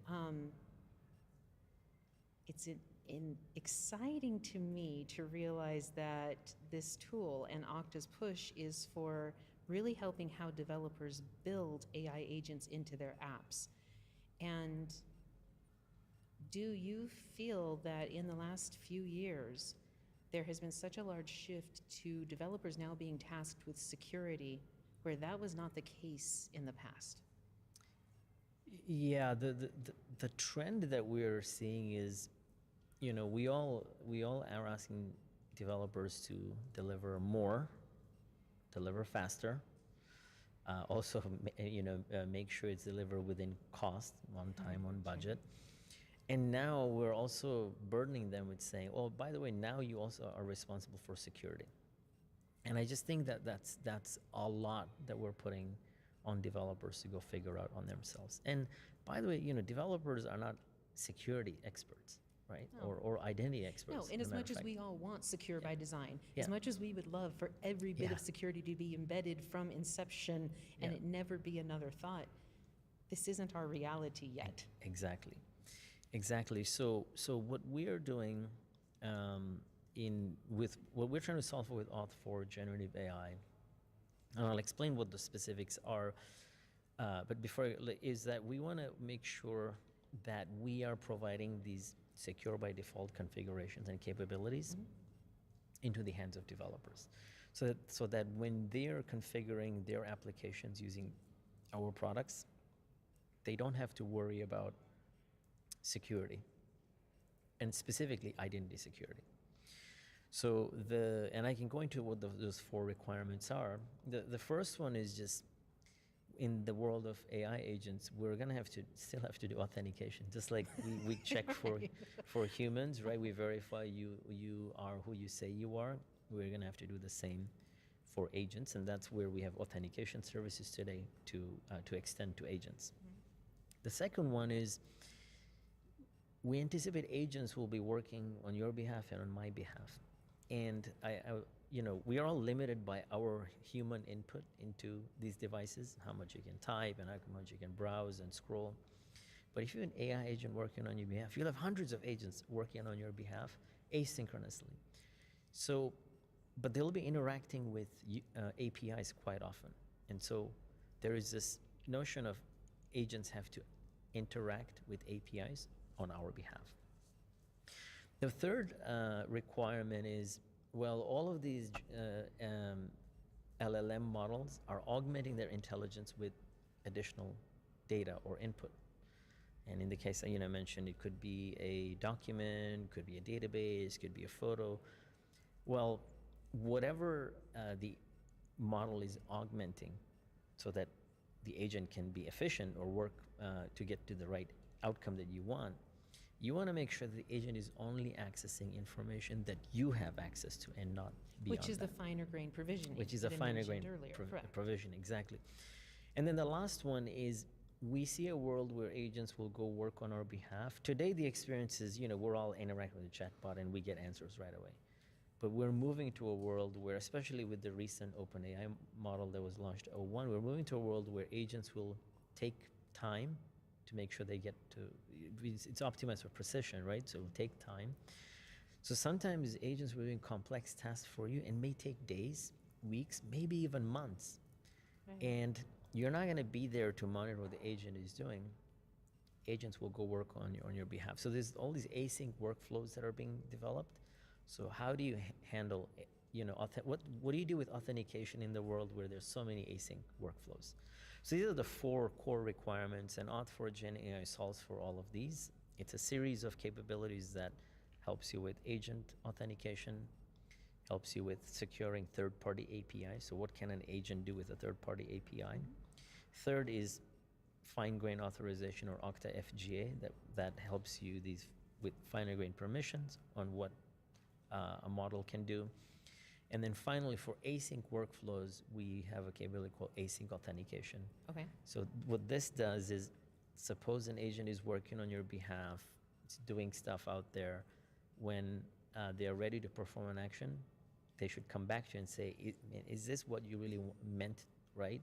it's exciting to me to realize that this tool and Okta's push is for really helping how developers build AI agents into their apps. And do you feel that in the last few years, there has been such a large shift to developers now being tasked with security, where that was not the case in the past? Yeah, the trend that we're seeing is, we all are asking developers to deliver more, deliver faster, also make sure it's delivered within cost, on time, on budget. And now we're also burdening them with saying, oh, by the way, now you also are responsible for security. And I just think that that's a lot that we're putting on developers to go figure out on themselves. And by the way, developers are not security experts, right? No. Or identity experts. No, and as much as we all want secure by design, as much as we would love for every bit of security to be embedded from inception and it never be another thought, this isn't our reality yet. Exactly. So what we are doing with what we're trying to solve with Auth for generative AI, and I'll explain what the specifics are, but before, is that we want to make sure that we are providing these secure by default configurations and capabilities into the hands of developers, so that when they're configuring their applications using our products, they don't have to worry about security, and specifically identity security. So and I can go into what those 4 requirements are. The first one is just, in the world of AI agents, we're gonna still have to do authentication, just like we check for humans, right? We verify you are who you say you are. We're gonna have to do the same for agents, and that's where we have authentication services today to extend to agents. The second one is, we anticipate agents will be working on your behalf and on my behalf. And we are all limited by our human input into these devices, how much you can type and how much you can browse and scroll. But if you have an AI agent working on your behalf, you'll have hundreds of agents working on your behalf asynchronously. So, but they'll be interacting with APIs quite often. And so there is this notion of agents have to interact with APIs on our behalf. The third requirement is, well, all of these LLM models are augmenting their intelligence with additional data or input. And in the case that I mentioned, it could be a document, could be a database, could be a photo. Well, whatever the model is augmenting so that the agent can be efficient or work to get to the right outcome that you want, You want to make sure that the agent is only accessing information that you have access to and not beyond Which is that. the finer grain provisioning. Which is a that I finer mentioned grain earlier. Correct. provision, exactly. And then the last one is we see a world where agents will go work on our behalf. Today, the experience is, we're all interacting with a chatbot and we get answers right away. But we're moving to a world where, especially with the recent OpenAI model that was launched '01, we're moving to a world where agents will take time to make sure they get to, it's optimized for precision, right? So it'll take time. So sometimes agents will be doing complex tasks for you and may take days, weeks, maybe even months. Right. And you're not going to be there to monitor what the agent is doing. Agents will go work on your behalf. So there's all these async workflows that are being developed. So how do you handle, what do you do with authentication in the world where there's so many async workflows? So these are the 4 core requirements, and Auth for Gen AI solves for all of these. It's a series of capabilities that helps you with agent authentication, helps you with securing third-party API. So what can an agent do with a third-party API? Third is fine-grained authorization, or Okta FGA, that helps you with finer-grained permissions on what a model can do. And then finally, for async workflows, we have a capability called async authentication. Okay. So what this does is, suppose an agent is working on your behalf, it's doing stuff out there. When they are ready to perform an action, they should come back to you and say, is this what you really meant, right?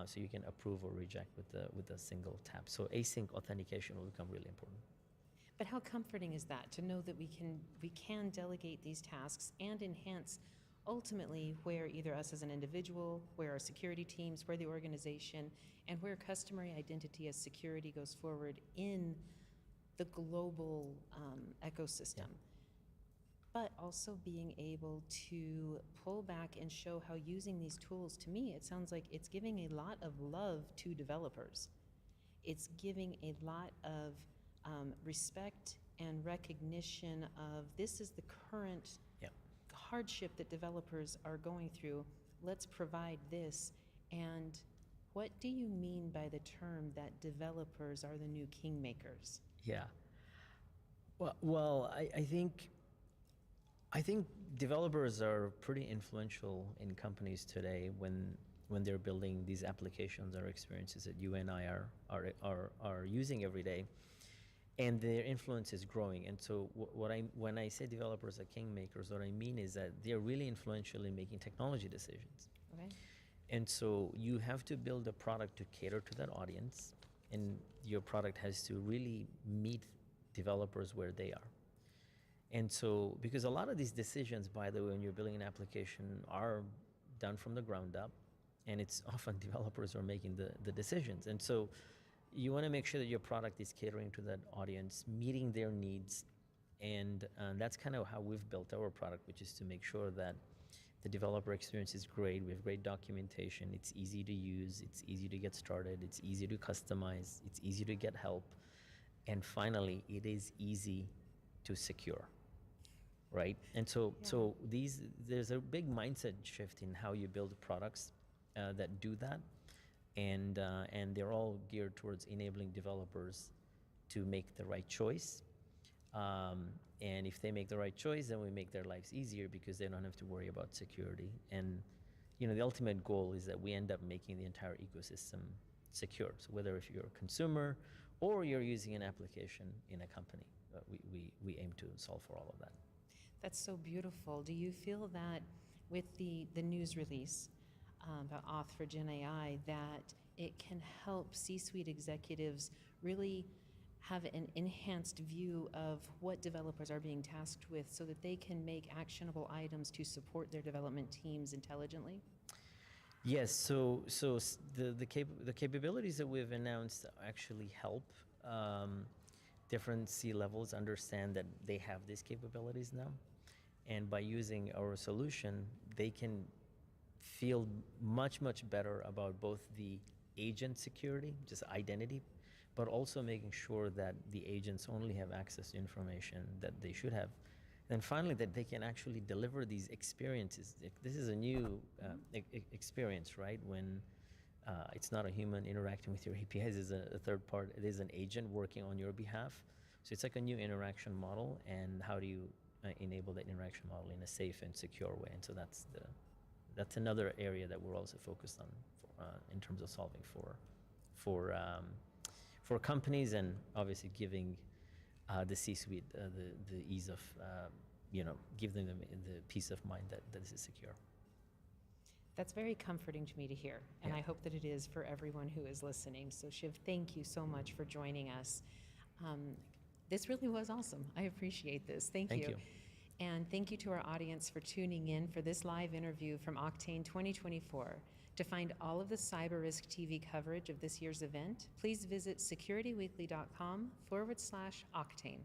So you can approve or reject with a single tap. So async authentication will become really important. But how comforting is that to know that we can delegate these tasks and enhance ultimately where either us as an individual, where our security teams, where the organization, and where customer identity as security goes forward in the global ecosystem. Yeah. But also being able to pull back and show how using these tools, to me, it sounds like it's giving a lot of love to developers. It's giving a lot of respect and recognition of this is the current hardship that developers are going through. Let's provide this. And what do you mean by the term that developers are the new kingmakers? Yeah. Well, I think developers are pretty influential in companies today when they're building these applications or experiences that you and I are using every day, and their influence is growing. And so when I say developers are kingmakers, what I mean is that they're really influential in making technology decisions. Okay. And so you have to build a product to cater to that audience, and your product has to really meet developers where they are. And so, because a lot of these decisions, by the way, when you're building an application, are done from the ground up, and it's often developers are making the decisions. And so you want to make sure that your product is catering to that audience, meeting their needs, and that's kind of how we've built our product, which is to make sure that the developer experience is great. We have great documentation. It's easy to use. It's easy to get started. It's easy to customize. It's easy to get help. And finally, it is easy to secure, right? And so, there's a big mindset shift in how you build products that do that, and they're all geared towards enabling developers to make the right choice. And if they make the right choice, then we make their lives easier because they don't have to worry about security. And the ultimate goal is that we end up making the entire ecosystem secure. So whether if you're a consumer or you're using an application in a company, we aim to solve for all of that. That's so beautiful. Do you feel that with the news release about Auth for Gen AI, that it can help C-suite executives really have an enhanced view of what developers are being tasked with so that they can make actionable items to support their development teams intelligently? Yes, so the capabilities that we've announced actually help different C-levels understand that they have these capabilities now. And by using our solution, they can feel much, much better about both the agent security, just identity, but also making sure that the agents only have access to information that they should have. And finally, that they can actually deliver these experiences. This is a new experience, right? When it's not a human interacting with your APIs, it's a third part. It is an agent working on your behalf. So it's like a new interaction model, and how do you enable that interaction model in a safe and secure way? And so that's another area that we're also focused on in terms of solving for companies, and obviously giving the C-suite the ease of give them the peace of mind that this is secure. That's very comforting to me to hear, and Yeah. I hope that it is for everyone who is listening. So Shiv, thank you so much for joining us. This really was awesome. I appreciate this. Thank you. And thank you to our audience for tuning in for this live interview from Oktane 2024. To find all of the CyberRisk TV coverage of this year's event, please visit securityweekly.com/Oktane.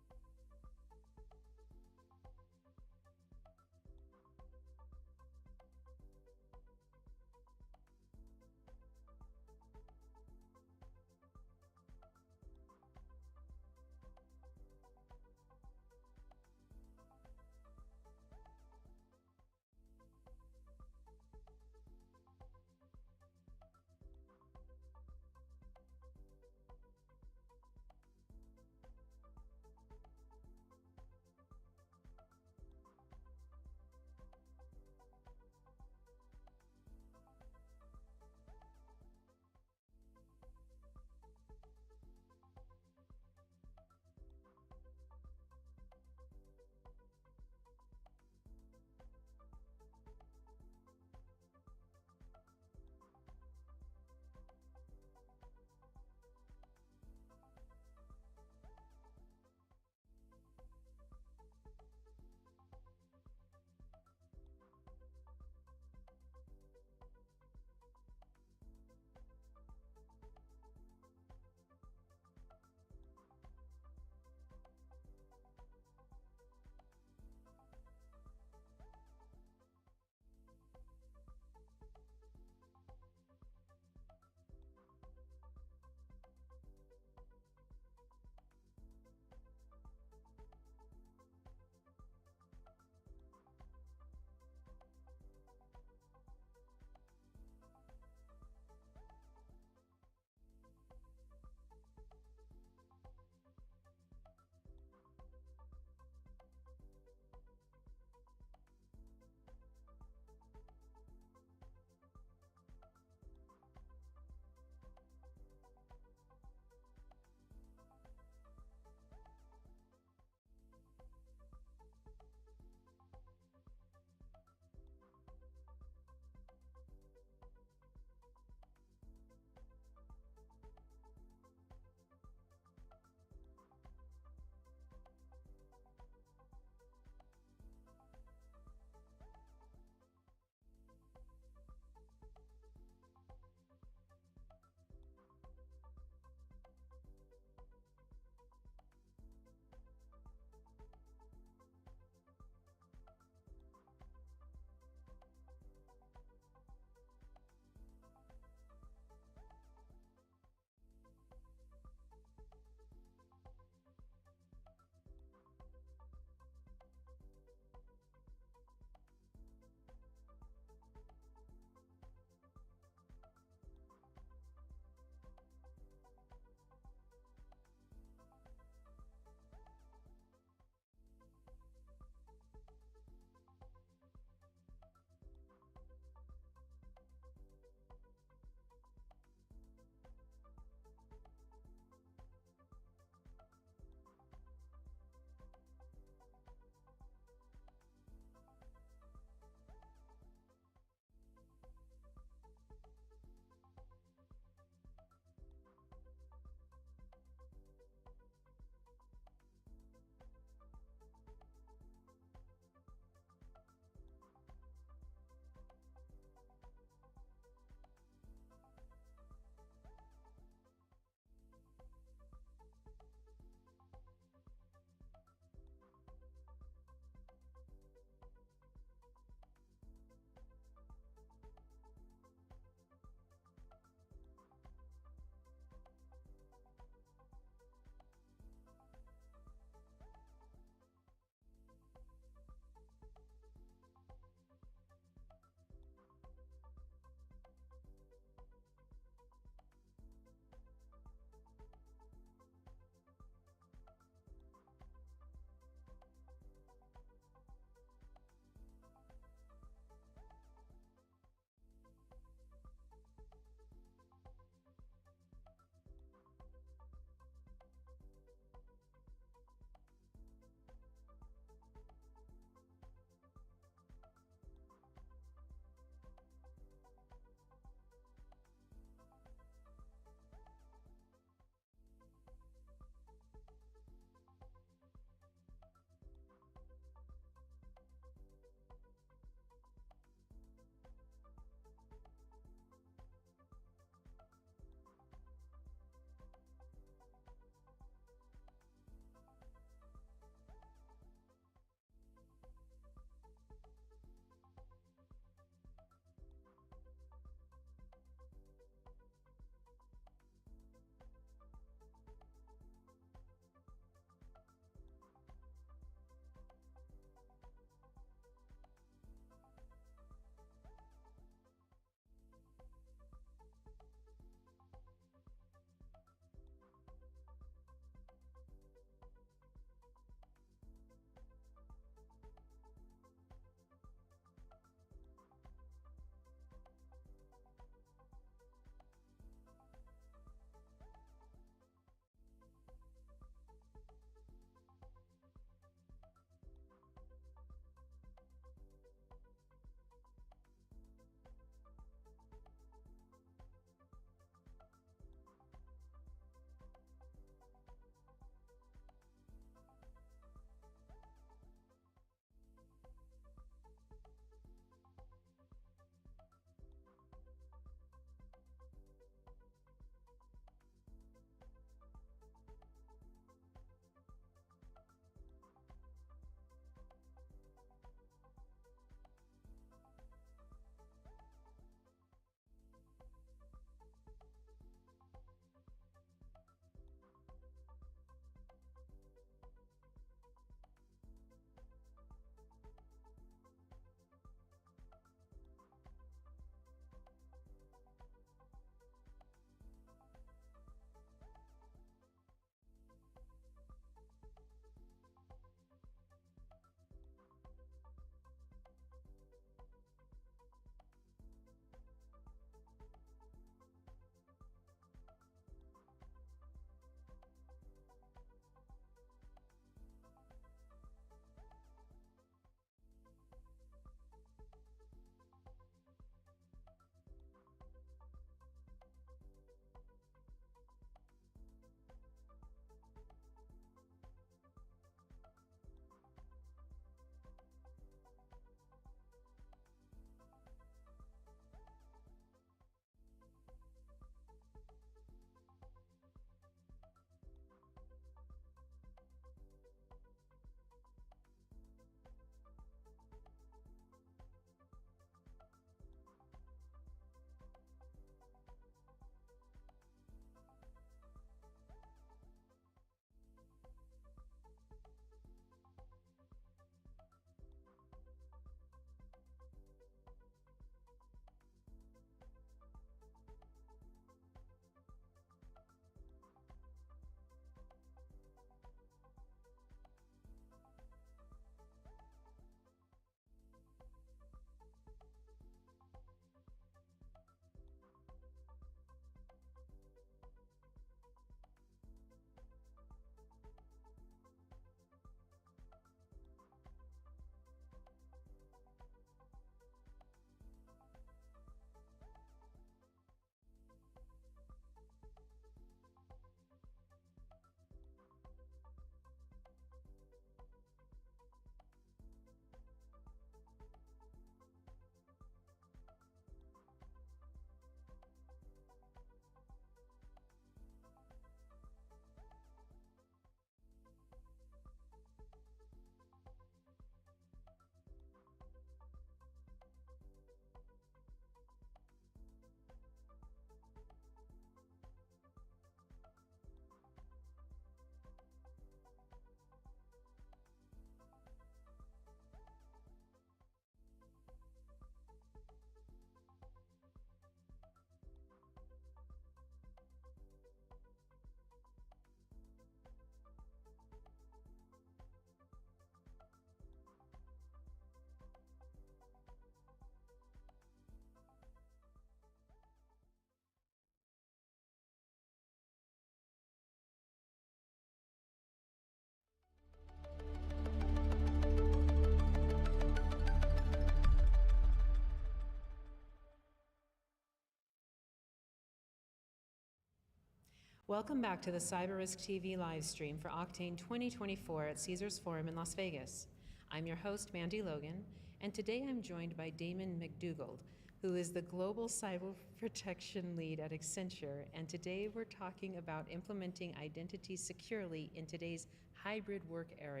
Welcome back to the CyberRiskTV live stream for Oktane 2024 at Caesars Forum in Las Vegas. I'm your host, Mandy Logan, and today I'm joined by Damon McDougald, who is the Global Cyber Protection Lead at Accenture, and today we're talking about implementing identity securely in today's hybrid work our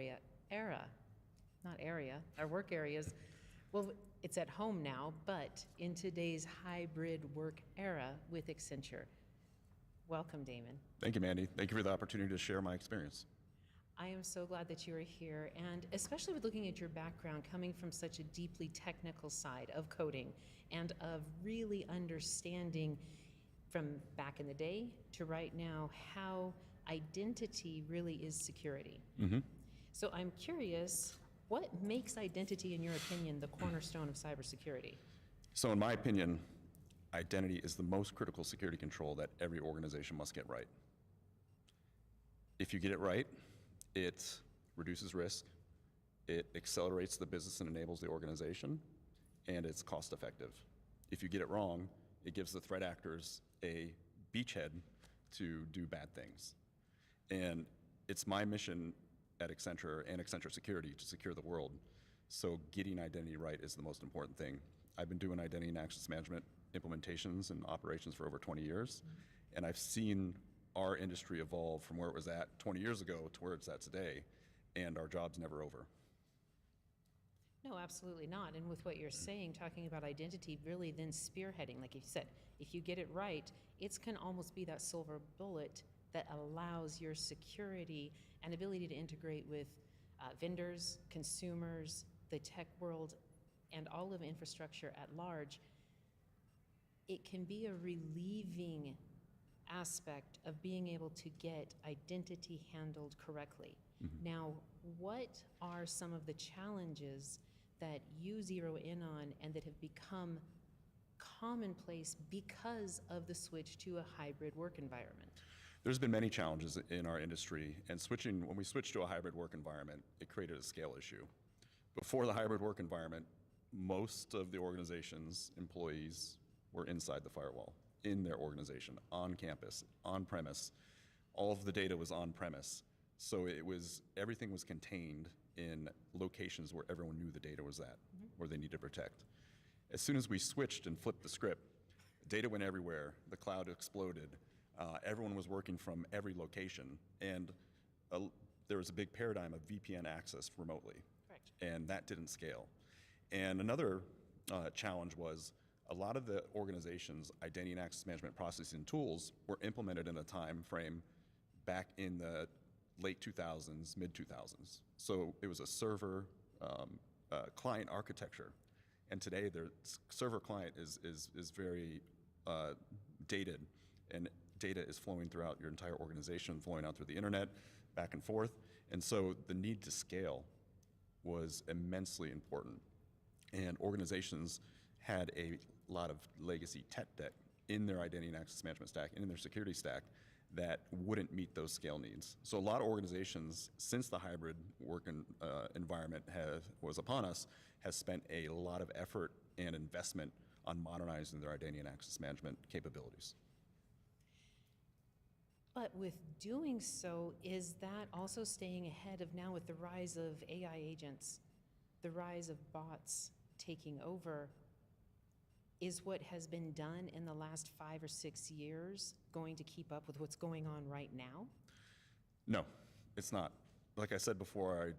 work areas. Well, it's at home now, but in today's hybrid work era with Accenture. Welcome, Damon. Thank you, Mandy. Thank you for the opportunity to share my experience. I am so glad that you are here, and especially with looking at your background coming from such a deeply technical side of coding and of really understanding from back in the day to right now how identity really is security. So I'm curious, what makes identity, in your opinion, the cornerstone of cybersecurity? So in my opinion, identity is the most critical security control that every organization must get right. If you get it right, it reduces risk, it accelerates the business and enables the organization, and it's cost effective. If you get it wrong, it gives the threat actors a beachhead to do bad things. And it's my mission at Accenture and Accenture Security to secure the world. So getting identity right is the most important thing. I've been doing identity and access management implementations and operations for over 20 years, and I've seen our industry evolve from where it was at 20 years ago to where it's at today, and our job's never over. No, absolutely not. And with what you're saying, talking about identity, really then spearheading, like you said, if you get it right, it can almost be that silver bullet that allows your security and ability to integrate with vendors, consumers, the tech world, and all of infrastructure at large. It can be a relieving aspect of being able to get identity handled correctly. Now, what are some of the challenges that you zero in on and that have become commonplace because of the switch to a hybrid work environment? There's been many challenges in our industry, and when we switched to a hybrid work environment, it created a scale issue. Before the hybrid work environment, most of the organization's employees were inside the firewall, in their organization, on campus, on premise. All of the data was on premise. So everything was contained in locations where everyone knew the data was at, where they needed to protect. As soon as we switched and flipped the script, data went everywhere, the cloud exploded, everyone was working from every location, and there was a big paradigm of VPN access remotely. Correct. And that didn't scale. And another challenge was a lot of the organization's identity and access management processes and tools were implemented in a time frame back in the late 2000s, mid 2000s. So it was a server client architecture. And today their server client is very dated, and data is flowing throughout your entire organization, flowing out through the internet, back and forth. And so the need to scale was immensely important. And organizations had a lot of legacy tech debt in their identity and access management stack and in their security stack that wouldn't meet those scale needs. So a lot of organizations, since the hybrid work environment was upon us, has spent a lot of effort and investment on modernizing their identity and access management capabilities. But with doing so, is that also staying ahead of now with the rise of AI agents, the rise of bots taking over? Is what has been done in the last 5 or 6 years going to keep up with what's going on right now? No, it's not. Like I said before,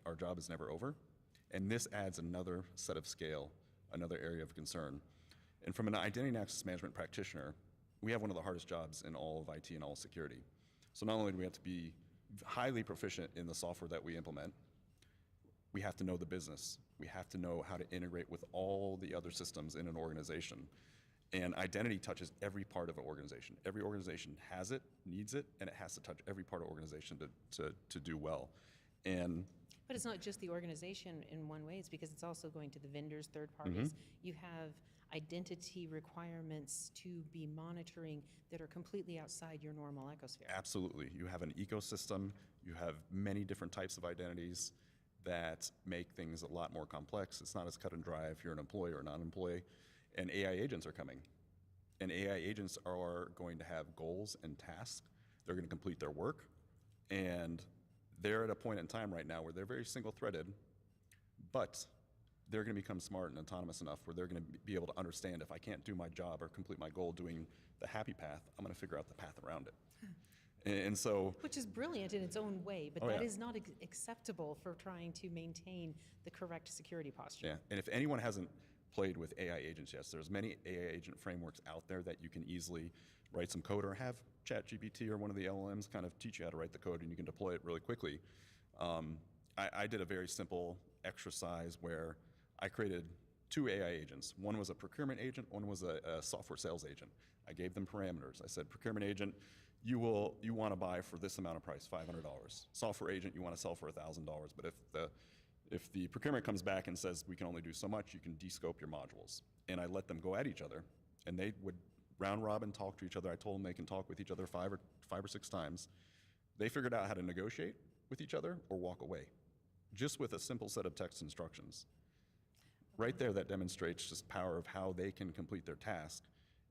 our job is never over. And this adds another set of scale, another area of concern. And from an identity and access management practitioner, we have one of the hardest jobs in all of IT and all security. So not only do we have to be highly proficient in the software that we implement, we have to know the business. We have to know how to integrate with all the other systems in an organization. And identity touches every part of an organization. Every organization has it, needs it, and it has to touch every part of the organization to do well. But it's not just the organization in one way, it's because it's also going to the vendors, third parties. You have identity requirements to be monitoring that are completely outside your normal ecosphere. Absolutely. You have an ecosystem, you have many different types of identities that make things a lot more complex. It's not as cut and dry if you're an employee or non-employee. And AI agents are coming. And AI agents are going to have goals and tasks they're going to complete their work, and they're at a point in time right now where they're very single-threaded, but they're going to become smart and autonomous enough where they're going to be able to understand if I can't do my job or complete my goal doing the happy path, I'm going to figure out the path around it. And so, Which is brilliant in its own way, but Oh, that yeah. is not acceptable for trying to maintain the correct security posture. yeah, and if anyone hasn't played with AI agents yet, there's many AI agent frameworks out there that you can easily write some code or have ChatGPT or one of the LLMs kind of teach you how to write the code and you can deploy it really quickly. I did a very simple exercise where I created 2 AI agents. One was a procurement agent, one was a software sales agent. I gave them parameters. I said, procurement agent, you want to buy for this amount of price, $500. Software agent, you want to sell for $1,000. But if the procurement comes back and says we can only do so much, you can descope your modules. And I let them go at each other, and they would round robin talk to each other. I told them they can talk with each other five or six times. They figured out how to negotiate with each other or walk away, just with a simple set of text instructions. Right there, that demonstrates just power of how they can complete their task.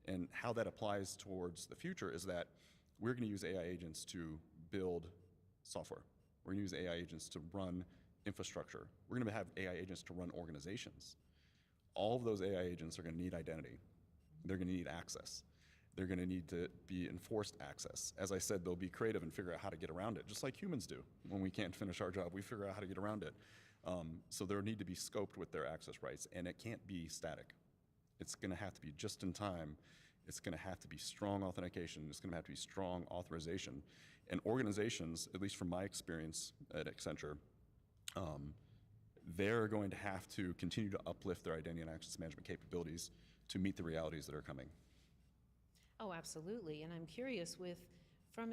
And how that applies towards the future is that we're going to use AI agents to build software. We're going to use AI agents to run infrastructure. We're going to have AI agents to run organizations. All of those AI agents are going to need identity. They're going to need access. They're going to need to be enforced access. As I said, they'll be creative and figure out how to get around it, just like humans do. When we can't finish our job, we figure out how to get around it. So they'll need to be scoped with their access rights, and it can't be static. It's going to have to be just in time. It's going to have to be strong authentication. It's going to have to be strong authorization. And organizations, at least from my experience at Accenture, they're going to have to continue to uplift their identity and access management capabilities to meet the realities that are coming. Oh, absolutely. And I'm curious from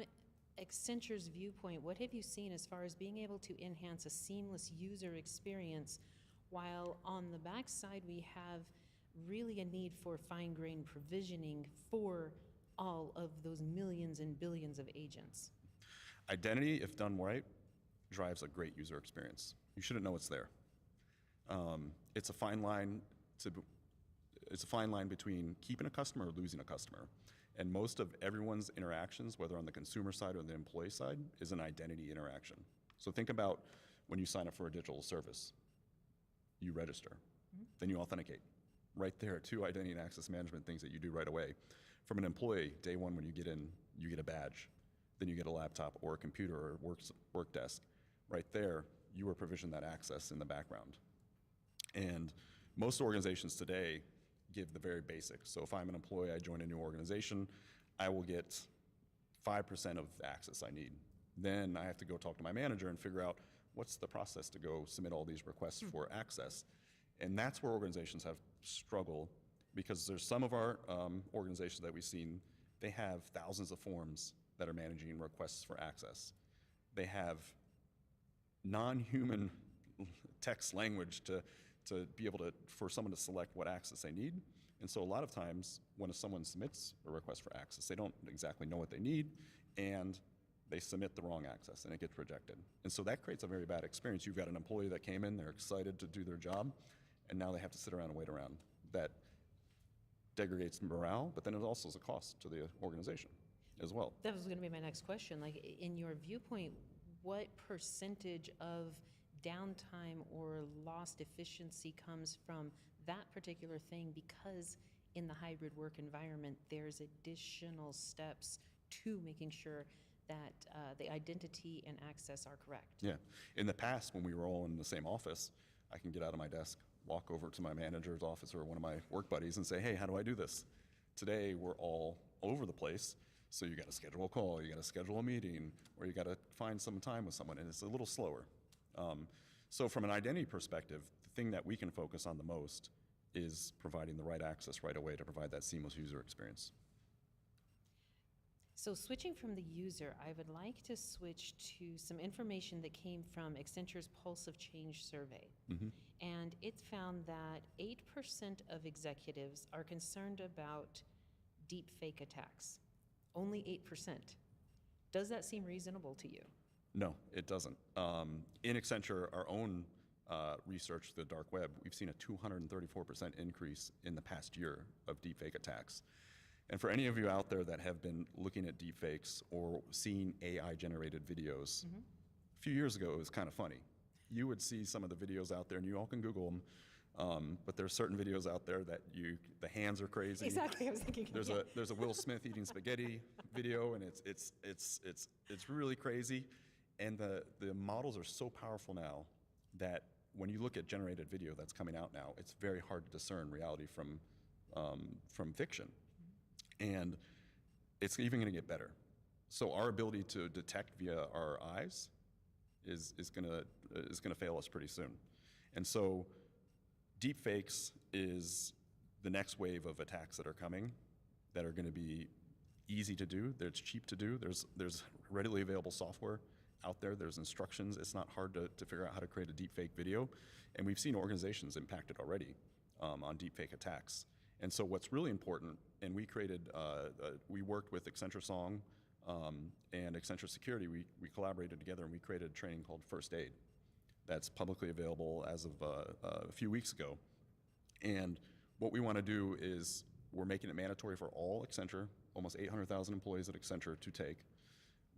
Accenture's viewpoint, what have you seen as far as being able to enhance a seamless user experience while on the backside we have really a need for fine-grained provisioning for all of those millions and billions of agents? Identity, if done right, drives a great user experience. You shouldn't know it's there. It's a fine line between keeping a customer or losing a customer. And most of everyone's interactions, whether on the consumer side or the employee side, is an identity interaction. So think about when you sign up for a digital service. You register, then you authenticate. Right there are 2 identity and access management things that you do right away. From an employee, day one when you get in, you get a badge. Then you get a laptop or a computer or work desk. Right there, you were provisioned that access in the background. And most organizations today give the very basics. So if I'm an employee, I join a new organization, I will get 5% of the access I need. Then I have to go talk to my manager and figure out what's the process to go submit all these requests for access. And that's where organizations have struggled, because there's some of our organizations that we've seen, they have thousands of forms that are managing requests for access. They have non-human text language to be able to, for someone to select what access they need. And so a lot of times when someone submits a request for access, they don't exactly know what they need, and they submit the wrong access and it gets rejected. And so that creates a very bad experience. You've got an employee that came in, they're excited to do their job, and now they have to sit around and wait around. That degrades morale, but then it also is a cost to the organization as well. That was going to be my next question. Like, in your viewpoint, what percentage of downtime or lost efficiency comes from that particular thing because in the hybrid work environment, there's additional steps to making sure that the identity and access are correct? Yeah. In the past, when we were all in the same office, I can get out of my desk, walk over to my manager's office or one of my work buddies and say, hey, how do I do this? Today, we're all over the place. So you got to schedule a call, you got to schedule a meeting, or you got to find some time with someone, and it's a little slower. So from an identity perspective, the thing that we can focus on the most is providing the right access right away to provide that seamless user experience. So switching from the user, I would like to switch to some information that came from Accenture's Pulse of Change survey. And it found that 8% of executives are concerned about deep fake attacks. Only 8%. Does that seem reasonable to you? No, it doesn't. In Accenture, our own research, the dark web, we've seen a 234% increase in the past year of deepfake attacks. And for any of you out there that have been looking at deepfakes or seen AI-generated videos, a few years ago it was kind of funny. You would see some of the videos out there, and you all can Google them, but there's certain videos out there that the hands are crazy. Exactly, I was thinking. There's a Will Smith eating spaghetti video, and it's really crazy. And the models are so powerful now that when you look at generated video that's coming out now, it's very hard to discern reality from fiction. And it's even going to get better. So our ability to detect via our eyes is going to fail us pretty soon. And so deepfakes is the next wave of attacks that are coming that are going to be easy to do. It's cheap to do. There's readily available software out there. There's instructions. It's not hard to figure out how to create a deepfake video. And we've seen organizations impacted already on deepfake attacks. And so what's really important, and we worked with Accenture Song and Accenture Security. We collaborated together, and we created a training called First Aid that's publicly available as of a few weeks ago. And what we want to do is we're making it mandatory for all Accenture, almost 800,000 employees at Accenture, to take.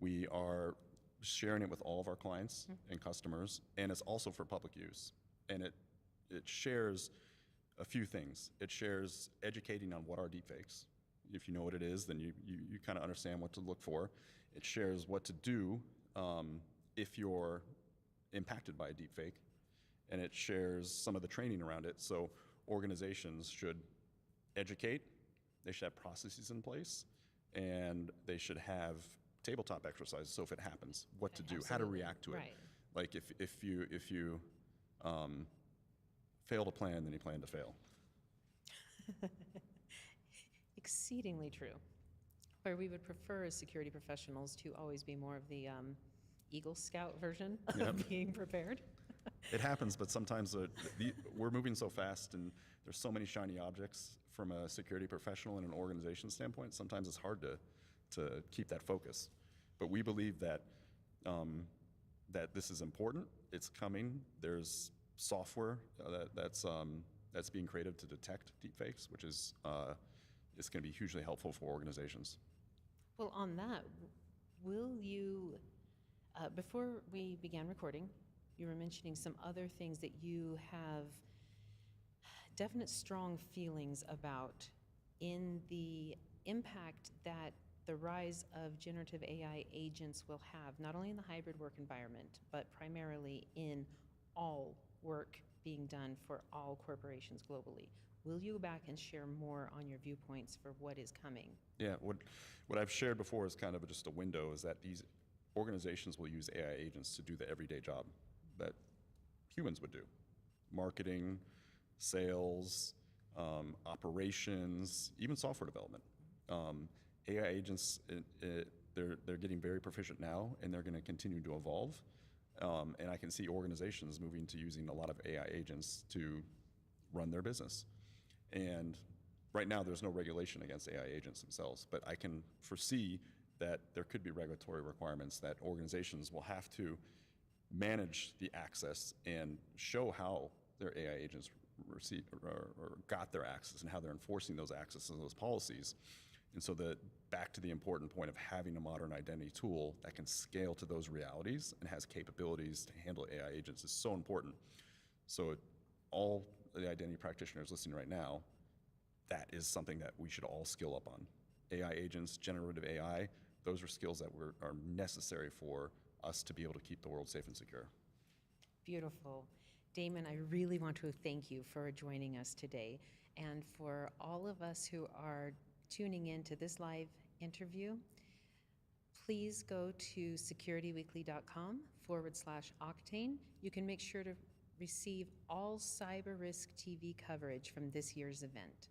We are sharing it with all of our clients and customers, and it's also for public use. And it shares a few things. It shares educating on what are deepfakes. If you know what it is, then you kind of understand what to look for. It shares what to do if you're impacted by a deepfake, and it shares some of the training around it. So organizations should educate, they should have processes in place, and they should have tabletop exercises. So if it happens, what to do, how to react to it. Right. Like if you fail to plan, then you plan to fail. Exceedingly true. Where we would prefer as security professionals to always be more of the Eagle Scout version of being prepared. It happens, but sometimes we're moving so fast, and there's so many shiny objects from a security professional and an organization standpoint. Sometimes it's hard to keep that focus. But we believe that that this is important. It's coming. There's software that's being created to detect deepfakes, which is going to be hugely helpful for organizations. Well, on that, will you, before we began recording, you were mentioning some other things that you have definite strong feelings about in the impact that the rise of generative AI agents will have, not only in the hybrid work environment, but primarily in all work being done for all corporations globally. Will you go back and share more on your viewpoints for what is coming? Yeah, what I've shared before is kind of just a window, is that these organizations will use AI agents to do the everyday job that humans would do. Marketing, sales, operations, even software development. AI agents, they're getting very proficient now, and they're going to continue to evolve. And I can see organizations moving to using a lot of AI agents to run their business. And right now, there's no regulation against AI agents themselves, but I can foresee that there could be regulatory requirements that organizations will have to manage the access and show how their AI agents received or got their access and how they're enforcing those accesses and those policies. And so back to the important point of having a modern identity tool that can scale to those realities and has capabilities to handle AI agents is so important. So all the identity practitioners listening right now, that is something that we should all skill up on. AI agents, generative AI, those are skills that are necessary for us to be able to keep the world safe and secure. Beautiful. Damon, I really want to thank you for joining us today. And for all of us who are tuning in to this live interview, please go to securityweekly.com/Oktane. You can make sure to receive all CyberRiskTV coverage from this year's event.